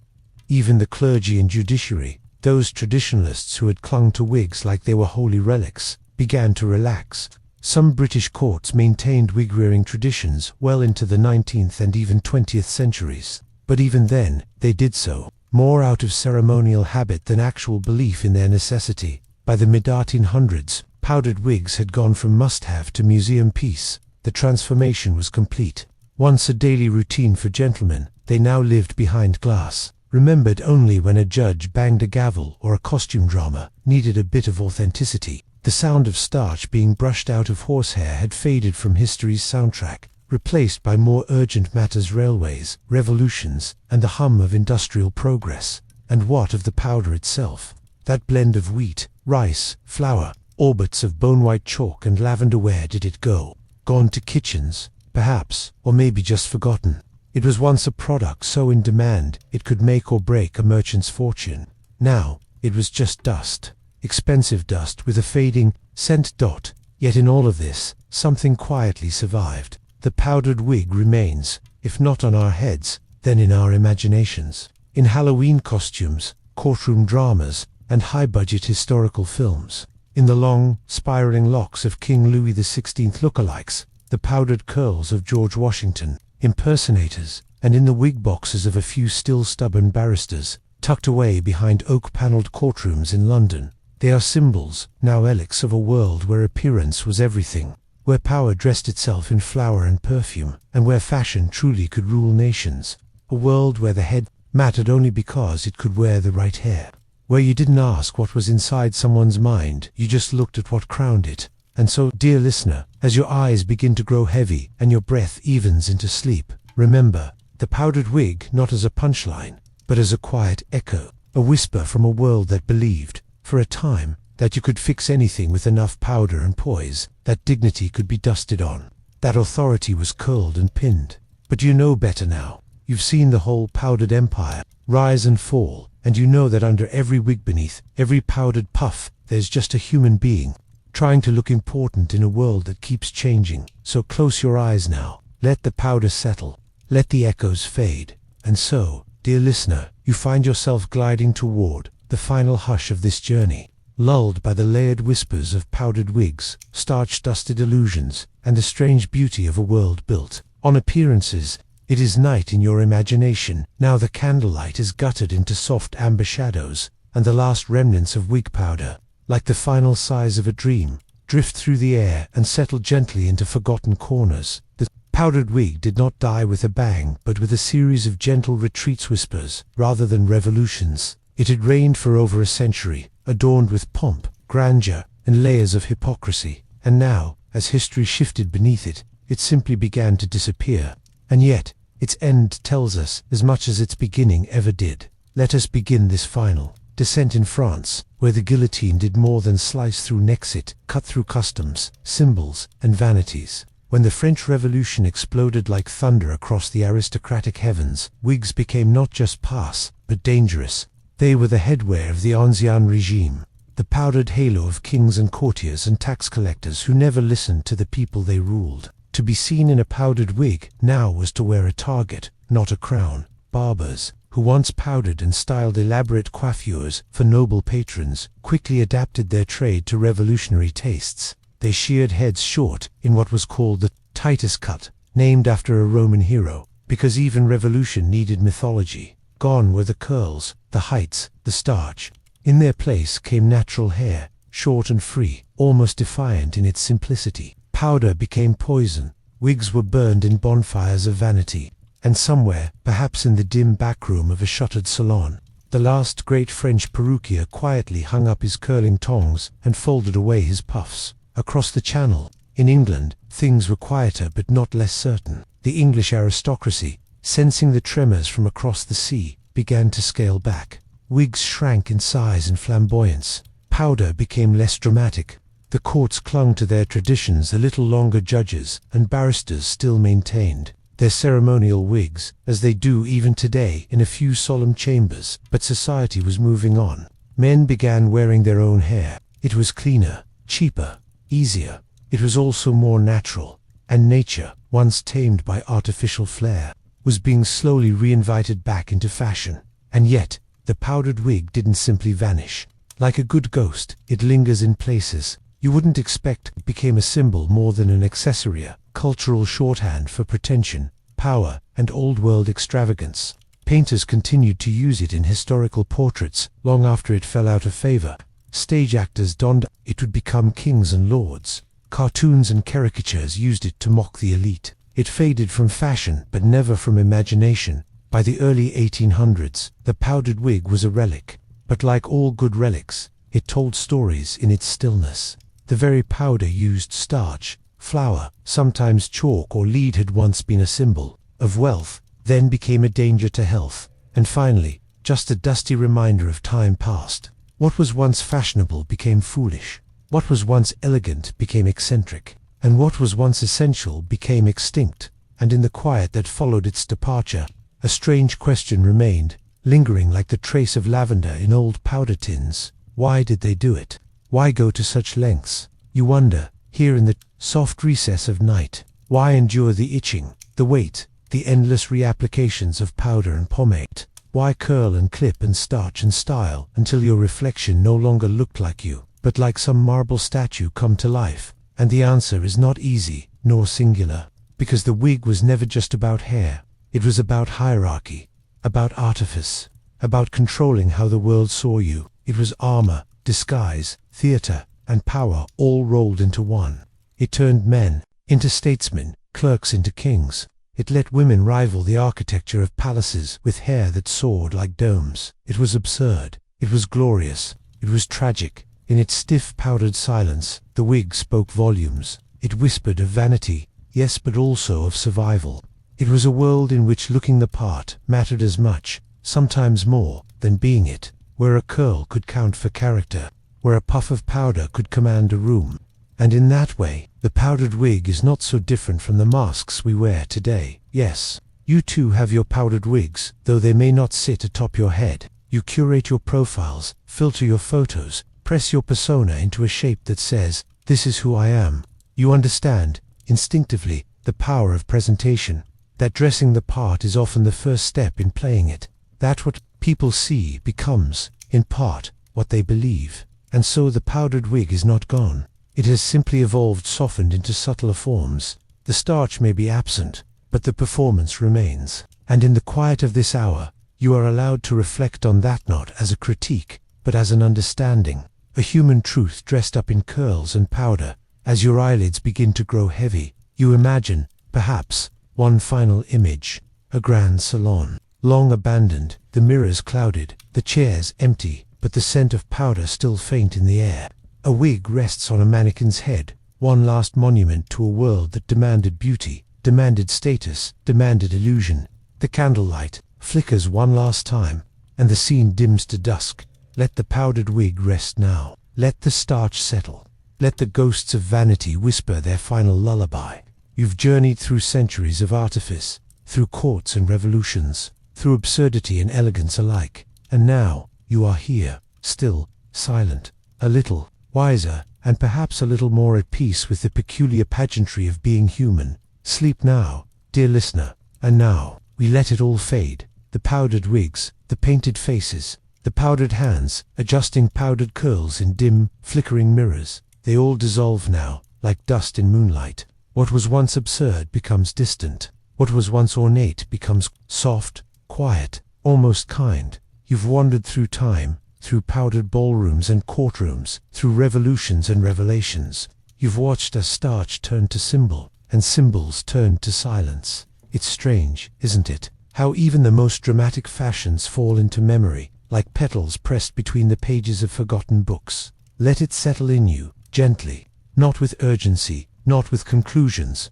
Even the clergy and judiciary, those traditionalists who had clung to wigs like they were holy relics, began to relax. Some British courts maintained wig-wearing traditions well into the 19th and even 20th centuries. But even then, they did so more out of ceremonial habit than actual belief in their necessity. By the mid-1800s, powdered wigs had gone from must-have to museum piece. The transformation was complete. Once a daily routine for gentlemen, they now lived behind glass. remembered only when a judge banged a gavel or a costume drama needed a bit of authenticity. The sound of starch being brushed out of horsehair had faded from history's soundtrack, replaced by more urgent matters: railways, revolutions, and the hum of industrial progress. And what of the powder itself? That blend of wheat, rice, flour, orbits of bone-white chalk and lavender, where did it go? Gone to kitchens, perhaps, or maybe just forgotten. It was once a product so in demand it could make or break a merchant's fortune. Now, it was just dust. Expensive dust with a fading scent dot. Yet in all of this, something quietly survived. The powdered wig remains, if not on our heads, then in our imaginations. In Halloween costumes, courtroom dramas, and high-budget historical films. In the long, spiraling locks of King Louis XVI lookalikes, the powdered curls of George Washington impersonators, and in the wig boxes of a few still stubborn barristers, tucked away behind oak-panelled courtrooms in London. They are symbols, now relics, of a world where appearance was everything, where power dressed itself in flower and perfume, and where fashion truly could rule nations. A world where the head mattered only because it could wear the right hair. Where you didn't ask what was inside someone's mind, you just looked at what crowned it. And so, dear listener, as your eyes begin to grow heavy and your breath evens into sleep, remember the powdered wig not as a punchline, but as a quiet echo, a whisper from a world that believed, for a time, that you could fix anything with enough powder and poise, that dignity could be dusted on, that authority was curled and pinned. But you know better now. You've seen the whole powdered empire rise and fall, and you know that under every wig, beneath every powdered puff, there's just a human being, trying to look important in a world that keeps changing. So close your eyes now, let the powder settle, let the echoes fade, and so, dear listener, you find yourself gliding toward the final hush of this journey, lulled by the layered whispers of powdered wigs, starch-dusted illusions, and the strange beauty of a world built on appearances. It is night in your imagination. Now the candlelight is guttered into soft amber shadows, and the last remnants of wig powder, like the final sighs of a dream, drift through the air and settle gently into forgotten corners. The powdered wig did not die with a bang, but with a series of gentle retreats, whispers, rather than revolutions. It had reigned for over a century, adorned with pomp, grandeur, and layers of hypocrisy. And now, as history shifted beneath it, it simply began to disappear. And yet, its end tells us as much as its beginning ever did. Let us begin this final descent in France, where the guillotine did more than slice through necks, it cut through customs, symbols, and vanities. When the French Revolution exploded like thunder across the aristocratic heavens, wigs became not just passe, but dangerous. They were the headwear of the ancien regime, the powdered halo of kings and courtiers and tax collectors who never listened to the people they ruled. To be seen in a powdered wig now was to wear a target, not a crown. Barbers, who once powdered and styled elaborate coiffures for noble patrons, quickly adapted their trade to revolutionary tastes. They sheared heads short in what was called the Titus cut, named after a Roman hero, because even revolution needed mythology. Gone were the curls, the heights, the starch. In their place came natural hair, short and free, almost defiant in its simplicity. Powder became poison, wigs were burned in bonfires of vanity, and somewhere, perhaps in the dim backroom of a shuttered salon, the last great French perruquier quietly hung up his curling tongs and folded away his puffs. Across the Channel, in England, things were quieter but not less certain. The English aristocracy, sensing the tremors from across the sea, began to scale back. Wigs shrank in size and flamboyance. Powder became less dramatic. The courts clung to their traditions a little longer. Judges and barristers still maintained their ceremonial wigs, as they do even today in a few solemn chambers. But society was moving on. Men began wearing their own hair. It was cleaner, cheaper, easier. It was also more natural. And nature, once tamed by artificial flair, was being slowly reinvited back into fashion. And yet, the powdered wig didn't simply vanish. Like a good ghost, it lingers in places you wouldn't expect. It became a symbol more than an accessory, a cultural shorthand for pretension, power, and old-world extravagance. Painters continued to use it in historical portraits long after it fell out of favor. Stage actors donned it would become kings and lords. Cartoons and caricatures used it to mock the elite. It faded from fashion, but never from imagination. By the early 1800s, the powdered wig was a relic, but like all good relics, it told stories in its stillness. The very powder used starch, flour, sometimes chalk or lead had once been a symbol of wealth, then became a danger to health, and finally, just a dusty reminder of time past. What was once fashionable became foolish. What was once elegant became eccentric, and what was once essential became extinct. And in the quiet that followed its departure, a strange question remained, lingering like the trace of lavender in old powder tins. Why did they do it? Why go to such lengths? You wonder, here in the soft recess of night. Why endure the itching, the weight, the endless reapplications of powder and pomade? Why curl and clip and starch and style until your reflection no longer looked like you, but like some marble statue come to life? And the answer is not easy, nor singular, because the wig was never just about hair. It was about hierarchy, about artifice, about controlling how the world saw you. It was armor, disguise, theater, and power all rolled into one. It turned men into statesmen, clerks into kings. It let women rival the architecture of palaces with hair that soared like domes. It was absurd. It was glorious. It was tragic. In its stiff powdered silence, the wig spoke volumes. It whispered of vanity, yes, but also of survival. It was a world in which looking the part mattered as much, sometimes more, than being it, where a curl could count for character, where a puff of powder could command a room. And in that way, the powdered wig is not so different from the masks we wear today. Yes, you too have your powdered wigs, though they may not sit atop your head. You curate your profiles, filter your photos, press your persona into a shape that says, "This is who I am." You understand, instinctively, the power of presentation, that dressing the part is often the first step in playing it, that what people see becomes, in part, what they believe. And so the powdered wig is not gone. It has simply evolved, softened into subtler forms. The starch may be absent, but the performance remains. And in the quiet of this hour, you are allowed to reflect on that not as a critique, but as an understanding, a human truth dressed up in curls and powder. As your eyelids begin to grow heavy, you imagine, perhaps, one final image, a grand salon, long abandoned, the mirrors clouded, the chairs empty, but the scent of powder still faint in the air. A wig rests on a mannequin's head, one last monument to a world that demanded beauty, demanded status, demanded illusion. The candlelight flickers one last time, and the scene dims to dusk. Let the powdered wig rest now. Let the starch settle. Let the ghosts of vanity whisper their final lullaby. You've journeyed through centuries of artifice, through courts and revolutions, through absurdity and elegance alike, and now you are here, still, silent, a little wiser, and perhaps a little more at peace with the peculiar pageantry of being human. Sleep now, dear listener, and now we let it all fade. The powdered wigs, the painted faces, the powdered hands, adjusting powdered curls in dim, flickering mirrors, they all dissolve now, like dust in moonlight. What was once absurd becomes distant. What was once ornate becomes soft, quiet, almost kind. You've wandered through time, through powdered ballrooms and courtrooms, through revolutions and revelations. You've watched as starch turned to symbol, and symbols turned to silence. It's strange, isn't it, how even the most dramatic fashions fall into memory, like petals pressed between the pages of forgotten books. Let it settle in you, gently, not with urgency, not with conclusions,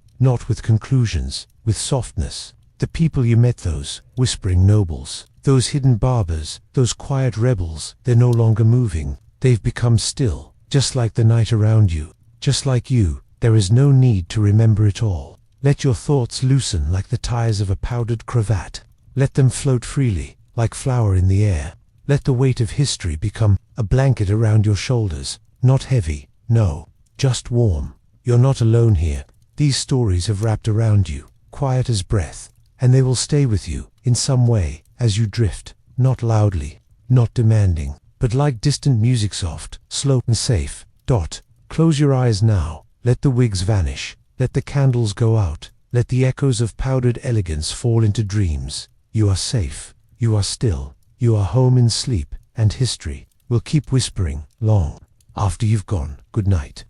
with softness. The people you met, those whispering nobles, those hidden barbers, those quiet rebels, they're no longer moving. They've become still, just like the night around you, just like you. There is no need to remember it all. Let your thoughts loosen like the ties of a powdered cravat. Let them float freely, like flour in the air. Let the weight of history become a blanket around your shoulders, not heavy, no, just warm. You're not alone here. These stories have wrapped around you, quiet as breath, and they will stay with you, in some way, as you drift, not loudly, not demanding, but like distant music, soft, slow and safe. Close your eyes now. Let the wigs vanish. Let the candles go out. Let the echoes of powdered elegance fall into dreams. You are safe. You are still. You are home in sleep, and history will keep whispering long after you've gone. Good night.